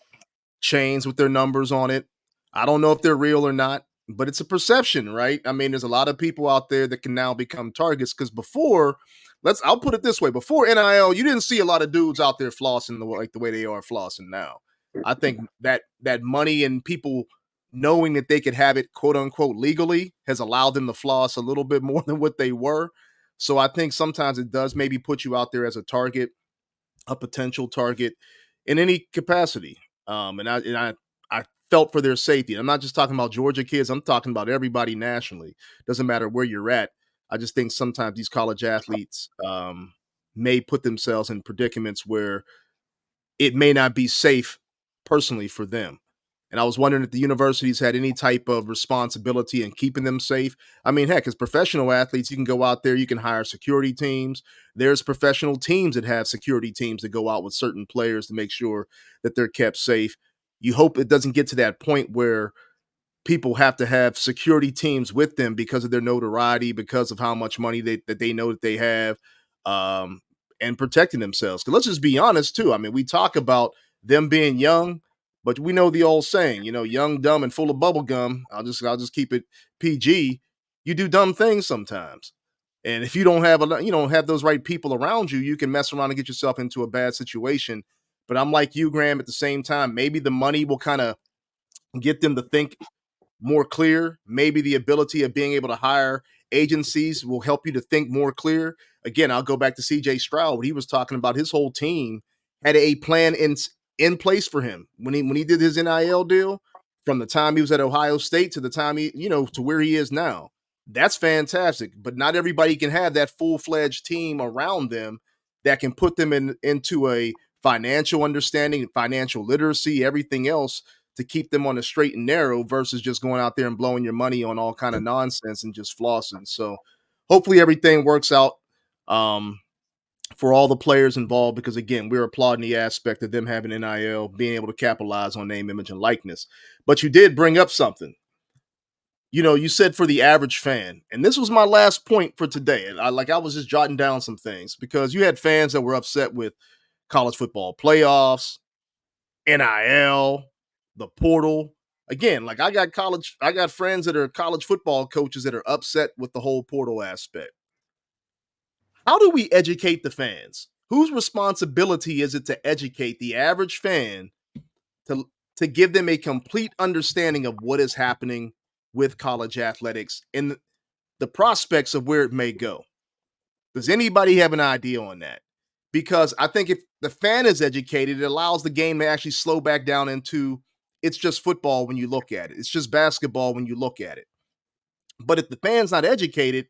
Chains with their numbers on it. I don't know if they're real or not, but it's a perception, right? I mean, there's a lot of people out there that can now become targets because I'll put it this way, before NIL, you didn't see a lot of dudes out there flossing the way they are flossing now. I think that money and people knowing that they could have it quote unquote legally has allowed them to floss a little bit more than what they were. So I think sometimes it does maybe put you out there as a target, a potential target in any capacity. And I felt for their safety. I'm not just talking about Georgia kids. I'm talking about everybody nationally. Doesn't matter where you're at. I just think sometimes these college athletes may put themselves in predicaments where it may not be safe personally for them. And I was wondering if the universities had any type of responsibility in keeping them safe. I mean, heck, as professional athletes, you can go out there, you can hire security teams. There's professional teams that have security teams that go out with certain players to make sure that they're kept safe. You hope it doesn't get to that point where people have to have security teams with them because of their notoriety, because of how much money that they know that they have, um, and protecting themselves. Because let's just be honest too. I mean, we talk about them being young, but we know the old saying, young, dumb, and full of bubble gum. I'll just keep it PG. You do dumb things sometimes. And if you don't have those right people around you, you can mess around and get yourself into a bad situation. But I'm like you, Graham, at the same time, maybe the money will kind of get them to think more clear. Maybe the ability of being able to hire agencies will help you to think more clear. Again, I'll go back to CJ Stroud. What he was talking about, his whole team had a plan in place for him when he did his NIL deal, from the time he was at Ohio State to the time to where he is now. That's fantastic. But not everybody can have that full-fledged team around them that can put them into a financial understanding, financial literacy, everything else to keep them on the straight and narrow versus just going out there and blowing your money on all kind of nonsense and just flossing. So hopefully everything works out for all the players involved, because again, we're applauding the aspect of them having NIL, being able to capitalize on name, image, and likeness. But you did bring up something. You said for the average fan, and this was my last point for today. I was just jotting down some things because you had fans that were upset with college football playoffs, NIL, the portal. Again, like I got friends that are college football coaches that are upset with the whole portal aspect. How do we educate the fans? Whose responsibility is it to educate the average fan to give them a complete understanding of what is happening with college athletics and the prospects of where it may go? Does anybody have an idea on that? Because I think if the fan is educated, it allows the game to actually slow back down into it's just football when you look at it. It's just basketball when you look at it. But if the fan's not educated,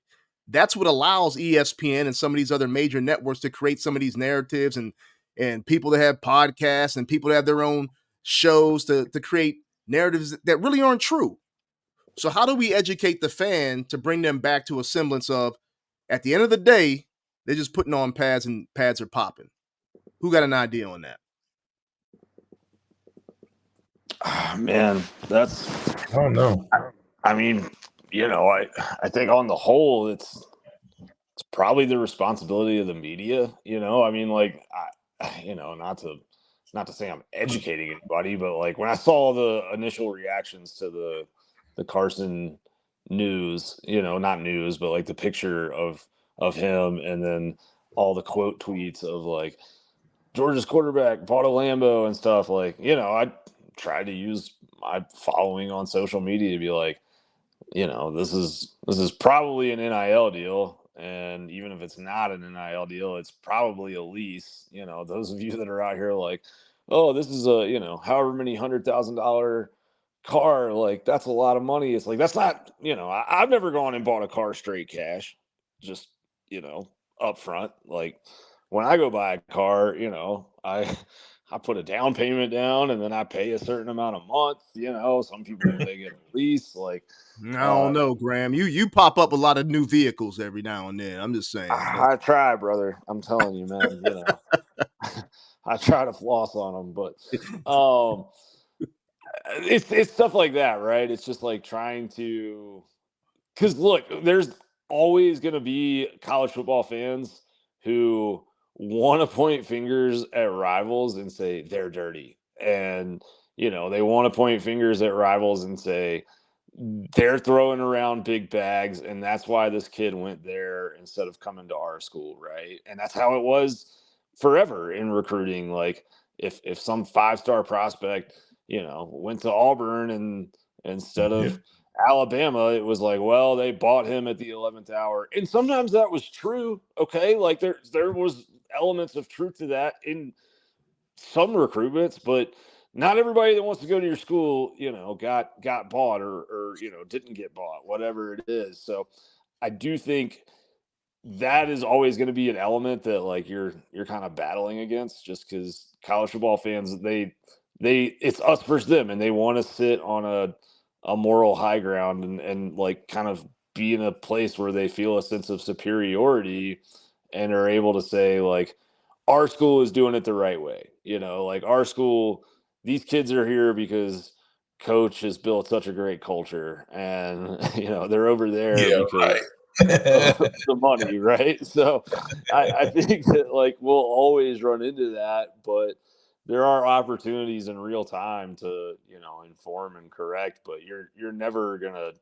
that's what allows ESPN and some of these other major networks to create some of these narratives and people to have podcasts and people to have their own shows to create narratives that really aren't true. So how do we educate the fan to bring them back to a semblance of, at the end of the day, they're just putting on pads and pads are popping? Who got an idea on that? Man, that's, I don't know. I mean, I think on the whole, it's probably the responsibility of the media. I mean, like, not to say I'm educating anybody, but like when I saw the initial reactions to the Carson news, not news, but like the picture of him, and then all the quote tweets of like Georgia's quarterback bought a Lambo and stuff. Like, I tried to use my following on social media to be like, this is probably an NIL deal. And even if it's not an NIL deal, it's probably a lease. Those of you that are out here like, oh, this is a, however many $100,000 car, like that's a lot of money. It's like, that's not, I've never gone and bought a car straight cash, just, up front. Like when I go buy a car, I put a down payment down and then I pay a certain amount a month. Some people, they get a lease. Like, I don't know, Graham. You pop up a lot of new vehicles every now and then. I'm just saying. I try, brother. I'm telling you, man. I try to floss on them, but it's stuff like that, right? It's just like trying to, because look, there's always going to be college football fans who want to point fingers at rivals and say they're dirty, and they want to point fingers at rivals and say they're throwing around big bags, and that's why this kid went there instead of coming to our school, right? And that's how it was forever in recruiting. Like if some 5-star prospect, went to Auburn and instead of Alabama, it was like, well, they bought him at the 11th hour. And sometimes that was true. Okay. Like there was elements of truth to that in some recruitments, but not everybody that wants to go to your school, got bought or didn't get bought, whatever it is. So I do think that is always going to be an element that like you're kind of battling against, just because college football fans, they it's us versus them, and they want to sit on a moral high ground and like kind of be in a place where they feel a sense of superiority and are able to say like, our school is doing it the right way. Like our school, these kids are here because coach has built such a great culture, and they're over there because of the money, right? So I think that like we'll always run into that, but there are opportunities in real time to inform and correct, but you're never gonna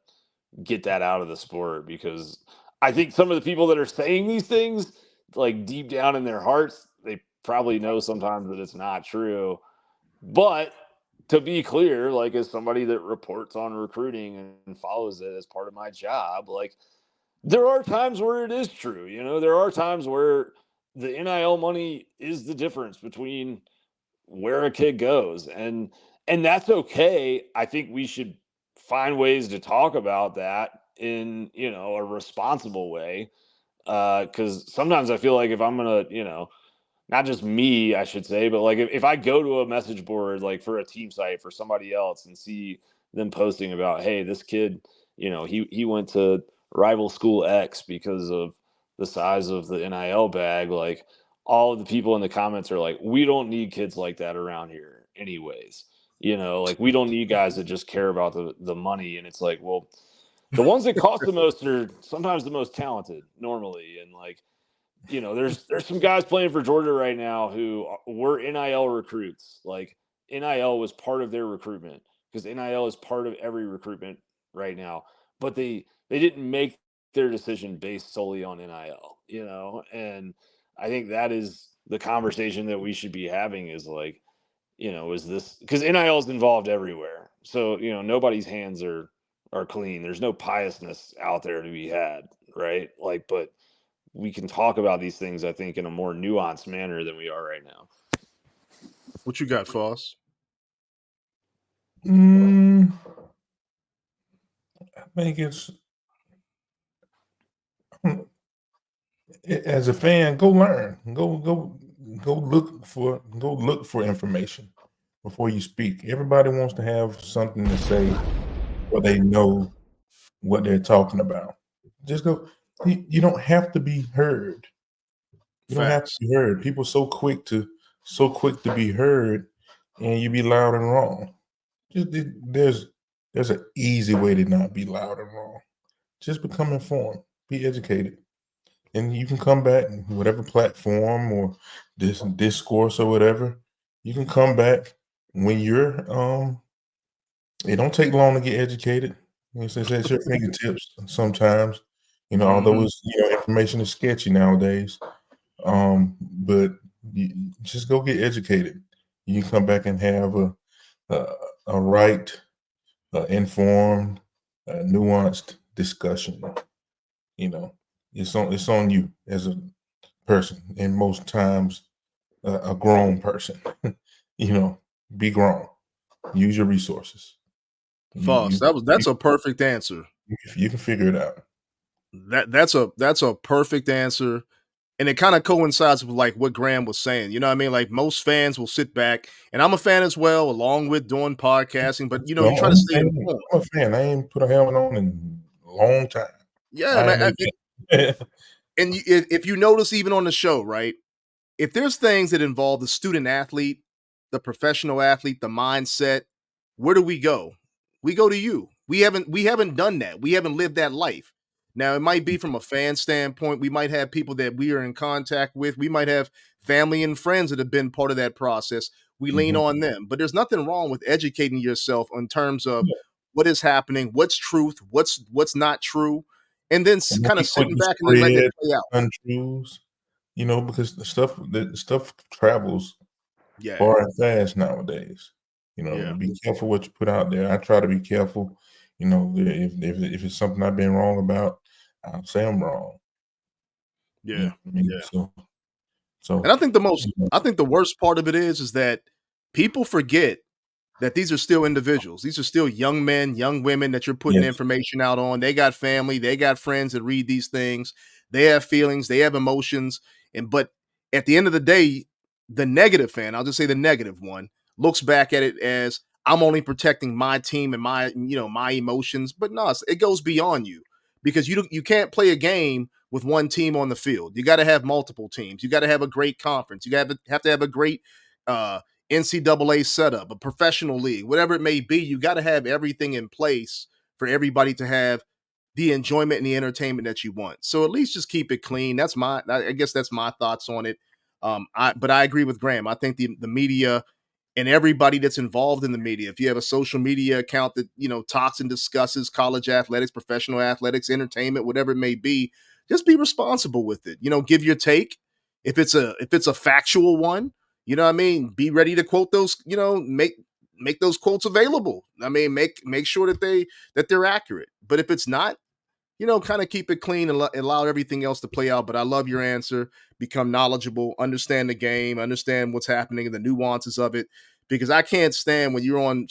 get that out of the sport, because I think some of the people that are saying these things, like deep down in their hearts, they probably know sometimes that it's not true. But to be clear, like as somebody that reports on recruiting and follows it as part of my job, like there are times where it is true. There are times where the NIL money is the difference between where a kid goes, and that's okay. I think we should find ways to talk about that in a responsible way. Because sometimes I feel like if I'm gonna, not just me, I should say, but like if I go to a message board like for a team site for somebody else and see them posting about, hey, this kid, he went to rival school X because of the size of the NIL bag, like all of the people in the comments are like, we don't need kids like that around here anyways. Like we don't need guys that just care about the money. And it's like, well, the ones that cost the most are sometimes the most talented normally. And like, there's some guys playing for Georgia right now who were NIL recruits. Like NIL was part of their recruitment because NIL is part of every recruitment right now. But they didn't make their decision based solely on NIL, and I think that is the conversation that we should be having is like, is this because NIL is involved everywhere. So, nobody's hands are clean. There's no piousness out there to be had, right? Like, but we can talk about these things, I think, in a more nuanced manner than we are right now. What you got, Foss? I think it's as a fan, go learn, go look for information before you speak. Everybody wants to have something to say, or they know what they're talking about. Just go. You don't have to be heard. You don't have to be heard. People so quick to be heard, and you be loud and wrong. There's an easy way to not be loud and wrong. Just become informed, be educated, and you can come back whatever platform or this discourse or whatever. You can come back when you're. It don't take long to get educated. It's at your fingertips sometimes. Although it's information is sketchy nowadays. But you just go get educated. You can come back and have a right, informed, nuanced discussion. It's on you as a person, and most times a grown person. Be grown. Use your resources. Foss, that's a perfect answer. You can figure it out. That's a perfect answer. And it kind of coincides with like what Graham was saying. You know what I mean? Like most fans will sit back, and I'm a fan as well, along with doing podcasting. But you try to stay informed. I'm a fan. I ain't put a helmet on in a long time. Yeah, man. And if you notice, even on the show, right? If there's things that involve the student athlete, the professional athlete, the mindset, where do we go? We go to you. We haven't done that. We haven't lived that life. Now, it might be from a fan standpoint. We might have people that we are in contact with. We might have family and friends that have been part of that process. We lean on them. But there's nothing wrong with educating yourself in terms of what is happening, what's truth, what's not true, and then kind of sitting back and then letting it play out. Untruths, because the stuff travels far and fast nowadays. Be careful what you put out there. I try to be careful. If it's something I've been wrong about, I'll say I'm wrong. Yeah. So, and I think the worst part of it is that people forget that these are still individuals. These are still young men, young women that you're putting information out on. They got family, they got friends that read these things. They have feelings, they have emotions. But at the end of the day, the negative fan, I'll just say the negative one, looks back at it as I'm only protecting my team and my emotions. But no, it goes beyond you because you can't play a game with one team on the field. You got to have multiple teams. You got to have a great conference. You have to have a great NCAA setup, a professional league, whatever it may be. You got to have everything in place for everybody to have the enjoyment and the entertainment that you want. So at least just keep it clean. I guess that's my thoughts on it. But I agree with Graham. I think the media and everybody that's involved in the media, if you have a social media account that, talks and discusses college athletics, professional athletics, entertainment, whatever it may be, just be responsible with it. Give your take. If it's a factual one, you know what I mean? Be ready to quote those, make those quotes available. I mean, make sure that they're accurate. But if it's not, kind of keep it clean and allow everything else to play out. But I love your answer. Become knowledgeable, understand the game, understand what's happening and the nuances of it. Because I can't stand when you're on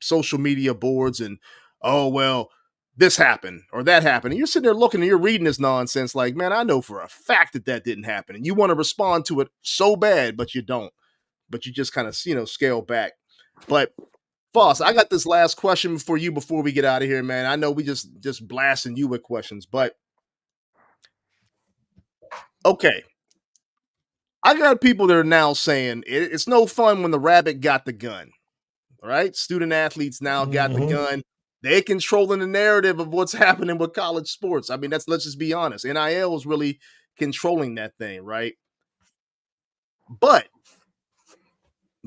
social media boards and, oh, well, this happened or that happened. And you're sitting there looking and you're reading this nonsense like, man, I know for a fact that didn't happen. And you want to respond to it so bad, but you don't. But you just kind of, scale back. But Foss, I got this last question for you before we get out of here, man. I know we just blasting you with questions, but okay. I got people that are now saying it's no fun when the rabbit got the gun. All right. Student athletes now got the gun. They're controlling the narrative of what's happening with college sports. I mean, let's just be honest. NIL is really controlling that thing, right? But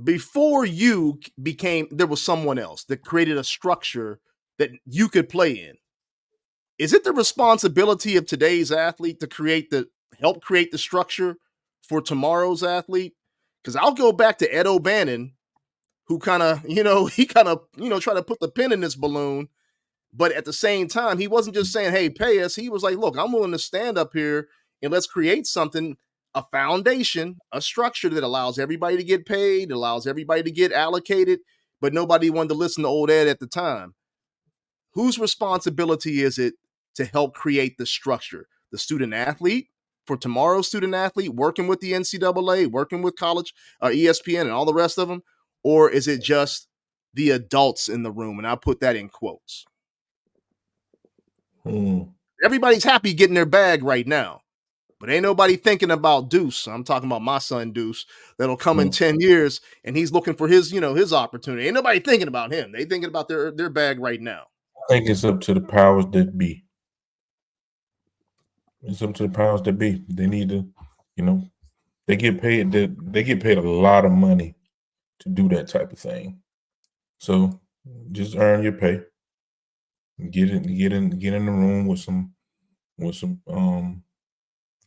before you there was someone else that created a structure that you could play in. Is it the responsibility of today's athlete to help create the structure for tomorrow's athlete? Because I'll go back to Ed O'Bannon, who kind of, tried to put the pin in this balloon. But at the same time, he wasn't just saying, hey, pay us. He was like, look, I'm willing to stand up here and let's create something, a foundation, a structure that allows everybody to get paid, allows everybody to get allocated, but nobody wanted to listen to old Ed at the time. Whose responsibility is it to help create the structure? The student athlete, for tomorrow's student athlete, working with the NCAA, working with college, ESPN, and all the rest of them? Or is it just the adults in the room? And I put that in quotes. Everybody's happy getting their bag right now, but ain't nobody thinking about Deuce. I'm talking about my son Deuce that'll come in 10 years and he's looking for his opportunity. Ain't nobody thinking about him. They thinking about their bag right now. I think it's up to the powers that be. It's up to the powers that be. They need to, they get paid. They get paid a lot of money to do that type of thing. So just earn your pay. Get in the room with some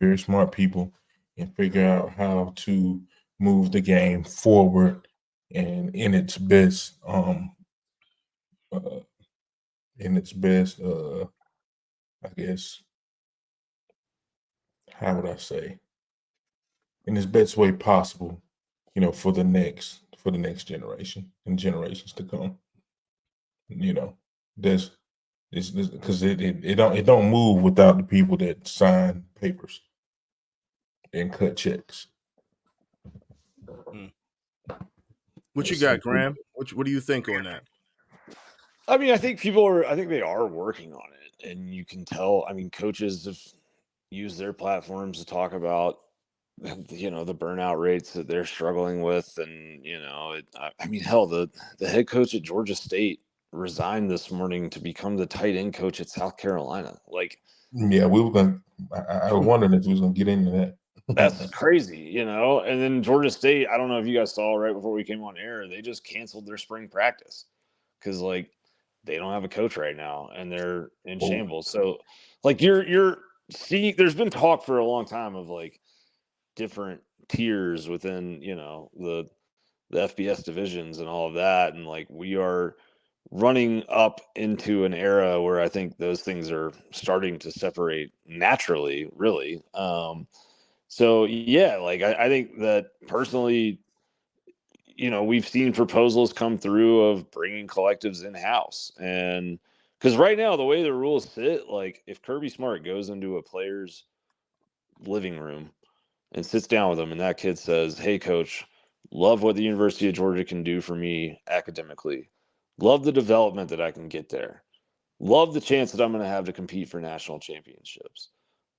very smart people and figure out how to move the game forward and in its best I guess, how would I say, in its best way possible, for the next generation and generations to come. There's because it don't move without the people that sign papers and cut checks. What you got, Graham? What do you think on that? I mean, I think they are working on it, and you can tell. I mean, coaches have used their platforms to talk about, the burnout rates that they're struggling with, and I mean, hell, the head coach at Georgia State resigned this morning to become the tight end coach at South Carolina. Like, yeah, we were going. I was wondering if we was going to get into that. That's crazy, And then Georgia State, I don't know if you guys saw right before we came on air, they just canceled their spring practice because they don't have a coach right now and they're in shambles. So you're seeing, there's been talk for a long time of different tiers within the FBS divisions and all of that, and we are running up into an era where I think those things are starting to separate naturally, really. So yeah, I think that personally, we've seen proposals come through of bringing collectives in house, and because right now the way the rules sit, if Kirby Smart goes into a player's living room and sits down with them, and that kid says, "Hey, coach, love what the University of Georgia can do for me academically, love the development that I can get there, love the chance that I'm going to have to compete for national championships.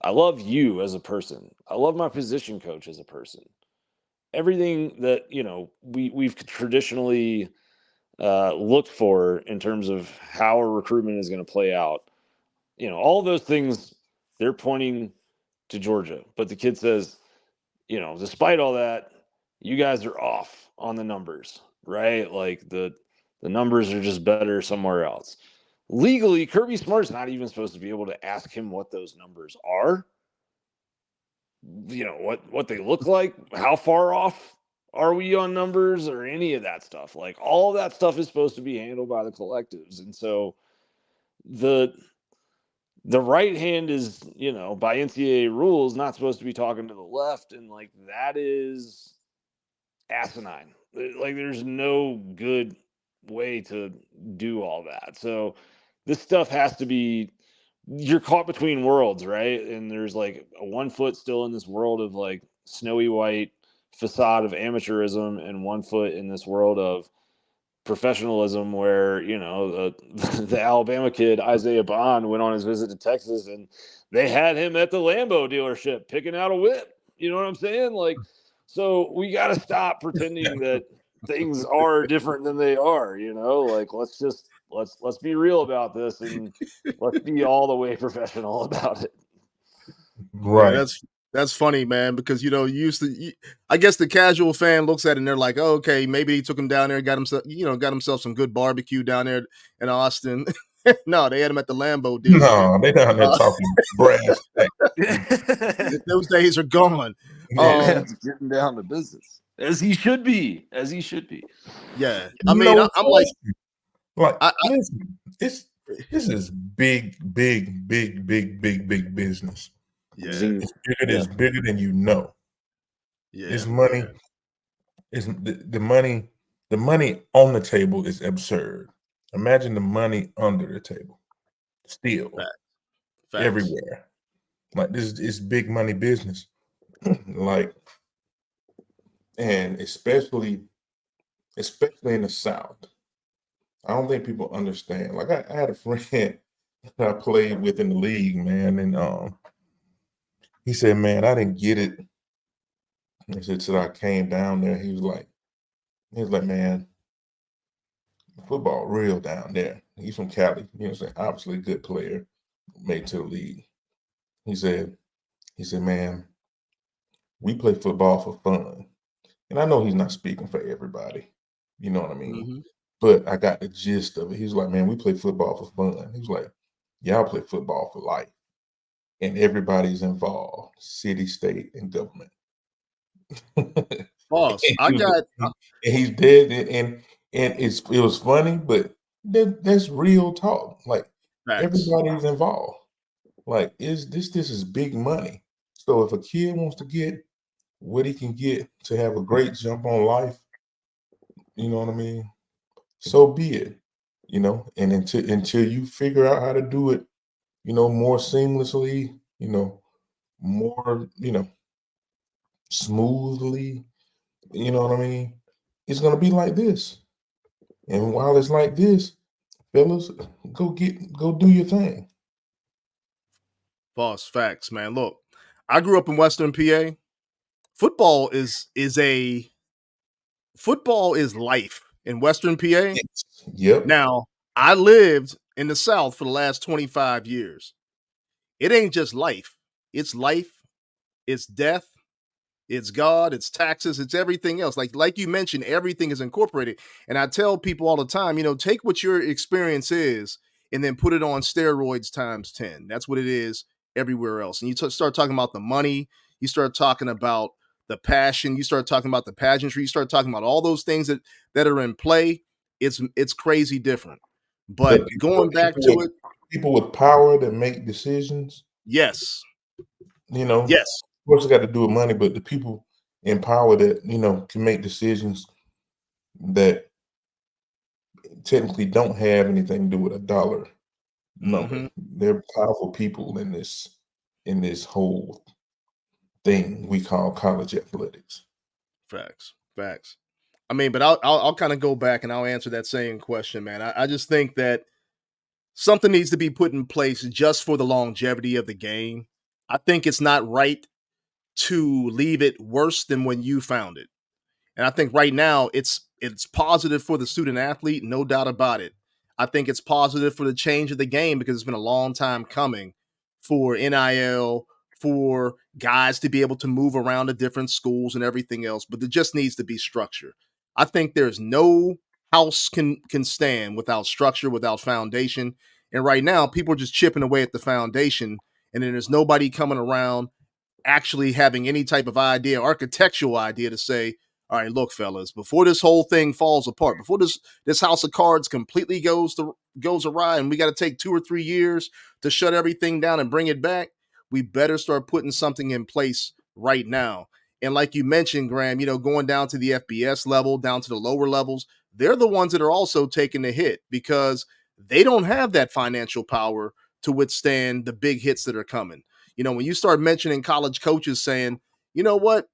I love you as a person. I love my position coach as a person. Everything that, we've traditionally looked for in terms of how a recruitment is going to play out, all those things, they're pointing to Georgia. But the kid says, despite all that, you guys are off on the numbers, right? The numbers are just better somewhere else." Legally, Kirby Smart's not even supposed to be able to ask him what those numbers are, what they look like, how far off are we on numbers, or any of that stuff. All of that stuff is supposed to be handled by the collectives. And so the right hand is, by NCAA rules, not supposed to be talking to the left. And that is asinine. There's no good way to do all that. So this stuff has to be, you're caught between worlds, right? And there's like a 1 foot still in this world of like snowy white facade of amateurism, and 1 foot in this world of professionalism where, the Alabama kid Isaiah Bond went on his visit to Texas and they had him at the Lambo dealership picking out a whip. You know what I'm saying? Like, so we got to stop pretending that things are different than they are, like let's be real about this, and let's be all the way professional about it. Yeah, Right. that's funny, man, because I guess the casual fan looks at it and they're like, oh, okay, maybe he took him down there, got himself some good barbecue down there in Austin. No, they had him at the Lambo dealership. No, they down there talking brass tacks. Those days are gone. Yeah. Man's getting down to business as he should be. Yeah, I You mean, know, I'm like, like I listen, this is big, big, big, big, big, big business. yeah, It's bigger than you know. yeah, It's money. It's the money. The money on the table is absurd. Imagine the money under the table, still facts. everywhere. Like this is big money business. Like, and especially in the South. I don't think people understand. Like I had a friend that I played with in the league, man, and he said, "Man, I didn't get it." He said, "Till I came down there." He was like, "Man, football real down there." He's from Cali, you know what I'm saying? Obviously a good player, made to the league. He said, "Man, we play football for fun." And I know he's not speaking for everybody, you know what I mean? Mm-hmm. But I got the gist of it. He was like, "Man, we play football for fun." He was like, "Y'all play football for life." And everybody's involved, city, state, and government. Boss, And he's dead, and it was funny, but that's real talk. Like facts. everybody's involved. Like this is big money. So if a kid wants to get what he can get to have a great jump on life, you know what I mean? So be it. And until you figure out how to do it, more seamlessly, more, smoothly, you know what I mean? It's gonna be like this. And while it's like this, fellas, go do your thing. Boss, facts, man. Look, I grew up in Western PA. Football is life in Western PA. Yep. Now, I lived in the South for the last 25 years. It ain't just life. Life, it's death, it's God, it's taxes, it's everything else. Like you mentioned, everything is incorporated. And I tell people all the time, take what your experience is and then put it on steroids times 10. That's what it is everywhere else. And you start talking about the money, you start talking about the passion, you start talking about the pageantry, you start talking about all those things that are in play. It's crazy different. But going back to it, people with power that make decisions, yes, of yes, course, it got to do with money, but the people in power that can make decisions that technically don't have anything to do with a dollar number. mm-hmm. They're powerful people in this whole thing we call college athletics. Facts. I mean, but I'll kind of go back and I'll answer that same question, man. I just think that something needs to be put in place just for the longevity of the game. I think it's not right to leave it worse than when you found it. And I think right now it's positive for the student athlete, no doubt about it. I think it's positive for the change of the game because it's been a long time coming for NIL, for guys to be able to move around to different schools and everything else, but there just needs to be structure. I think there's no house can stand without structure, without foundation. And right now, people are just chipping away at the foundation, and then there's nobody coming around actually having any type of idea, architectural idea to say, all right, look, fellas, before this whole thing falls apart, before this house of cards completely goes awry, and we got to take 2 or 3 years to shut everything down and bring it back, we better start putting something in place right now. And like you mentioned, Graham, going down to the FBS level, down to the lower levels, they're the ones that are also taking the hit because they don't have that financial power to withstand the big hits that are coming. When you start mentioning college coaches saying, you know what,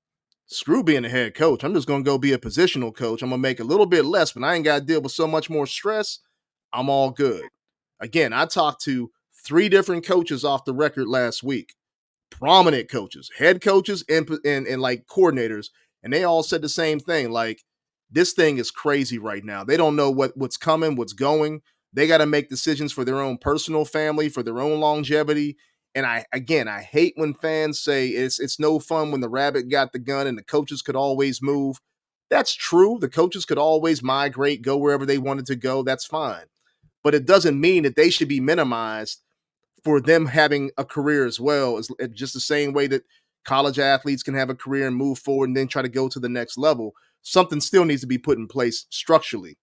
screw being a head coach, I'm just going to go be a positional coach. I'm going to make a little bit less, but I ain't got to deal with so much more stress. I'm all good. Again, I talked to 3 different coaches off the record last week, prominent coaches, head coaches, and like coordinators, and they all said the same thing. Like, this thing is crazy right now. They don't know what's coming, what's going. They got to make decisions for their own personal family, for their own longevity. And I hate when fans say it's no fun when the rabbit got the gun and the coaches could always move. That's true. The coaches could always migrate, go wherever they wanted to go. That's fine. But it doesn't mean that they should be minimized for them having a career as well. Is just the same way that college athletes can have a career and move forward and then try to go to the next level. Something still needs to be put in place structurally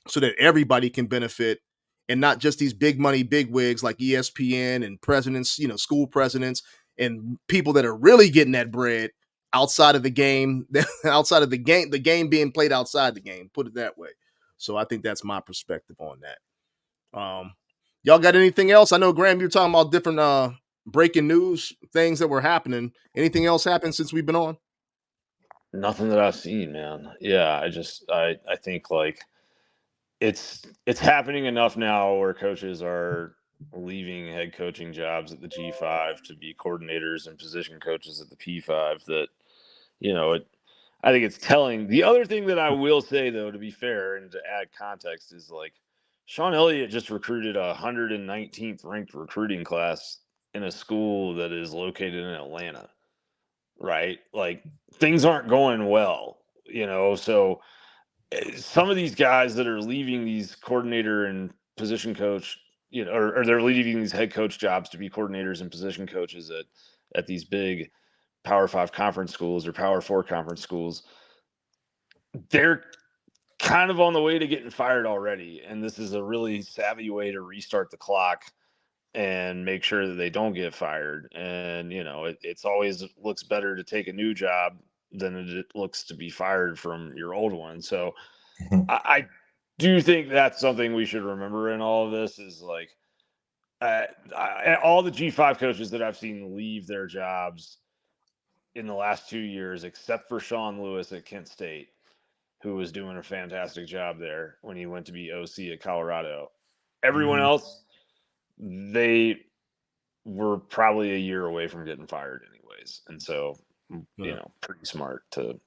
so that everybody can benefit, and not just these big money big wigs like ESPN and presidents, school presidents and people that are really getting that bread outside of the game, outside of the game being played outside the game, put it that way. So I think that's my perspective on that. Y'all got anything else? I know, Graham, you're talking about different breaking news things that were happening. Anything else happened since we've been on? Nothing that I've seen, man. Yeah, I think like it's happening enough now where coaches are leaving head coaching jobs at the G5 to be coordinators and position coaches at the P5 that, I think it's telling. The other thing that I will say, though, to be fair and to add context, is like Sean Elliott just recruited a 119th ranked recruiting class in a school that is located in Atlanta, right? Like, things aren't going well, so some of these guys that are leaving these coordinator and position coach, or they're leaving these head coach jobs to be coordinators and position coaches at these big Power 5 conference schools or Power 4 conference schools, they're kind of on the way to getting fired already. And this is a really savvy way to restart the clock and make sure that they don't get fired. And, it's always looks better to take a new job than it looks to be fired from your old one. So I do think that's something we should remember in all of this is like all the G5 coaches that I've seen leave their jobs in the last 2 years, except for Sean Lewis at Kent State, who was doing a fantastic job there when he went to be OC at Colorado. Everyone else, they were probably a year away from getting fired anyways. And so, pretty smart to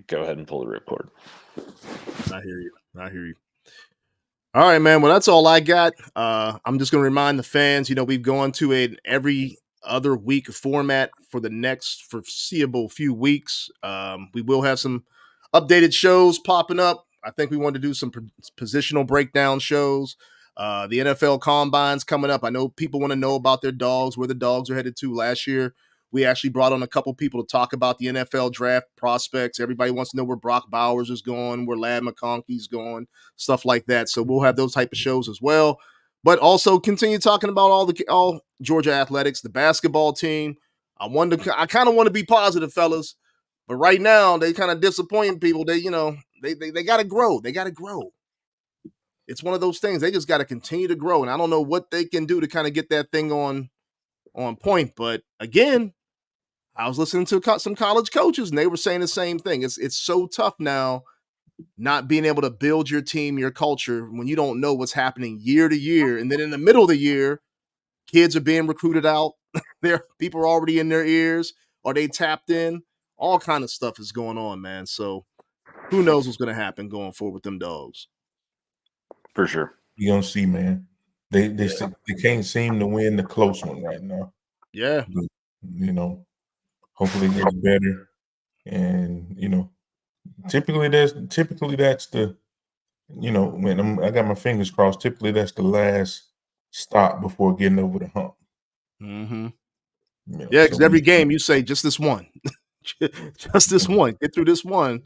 go ahead and pull the ripcord. I hear you. All right, man. Well, that's all I got. I'm just going to remind the fans, we've gone to an every other week format for the next foreseeable few weeks. We will have some updated shows popping up. I think we want to do some positional breakdown shows. The NFL Combine's coming up. I know people want to know about their dogs, where the dogs are headed to. Last year, we actually brought on a couple people to talk about the NFL draft prospects. Everybody wants to know where Brock Bowers is going, where Ladd McConkey's going, stuff like that. So we'll have those type of shows as well. But also continue talking about all Georgia athletics, the basketball team. I kind of want to be positive, fellas, but right now they kind of disappointing people. They got to grow. They got to grow. It's one of those things. They just got to continue to grow, and I don't know what they can do to kind of get that thing on point. But again, I was listening to some college coaches, and they were saying the same thing. It's so tough now not being able to build your team, your culture, when you don't know what's happening year to year. And then in the middle of the year, kids are being recruited out. People are already in their ears. Are they tapped in? All kind of stuff is going on, man. So who knows what's going to happen going forward with them dogs. For sure. You gonna see, man. They can't seem to win the close one right now. Yeah. But, hopefully it gets better. And typically that's the when I got my fingers crossed. Typically that's the last stop before getting over the hump. Mm-hmm. Yeah, because every game you say just this one, just this one, get through this one.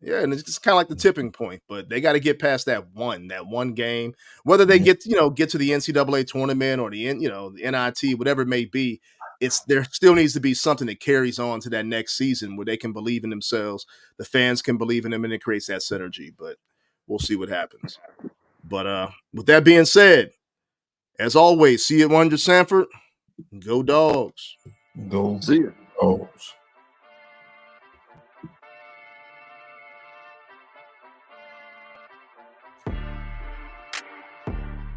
Yeah, and it's just kind of like the tipping point, but they got to get past that one game. Whether they get to the NCAA tournament or the NIT, whatever it may be, there still needs to be something that carries on to that next season where they can believe in themselves, the fans can believe in them, and it creates that synergy. But we'll see what happens. But with that being said, as always, see you at 100 Sanford. Go Dogs. Go See you. Dogs.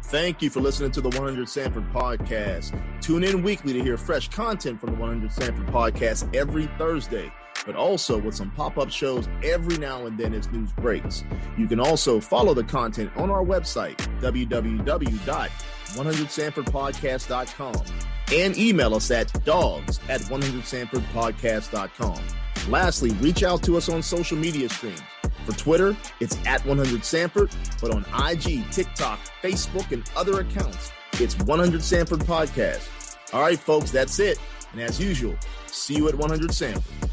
Thank you for listening to the 100 Sanford podcast. Tune in weekly to hear fresh content from the 100 Sanford podcast every Thursday, but also with some pop-up shows every now and then as news breaks. You can also follow the content on our website, www.100sanfordpodcast.com, and email us at dogs@100sanfordpodcast.com. Lastly, reach out to us on social media streams. For Twitter, it's at 100 Sanford, but on IG, TikTok, Facebook, and other accounts, it's 100 Sanford Podcast. All right, folks, that's it. And as usual, see you at 100 Sanford.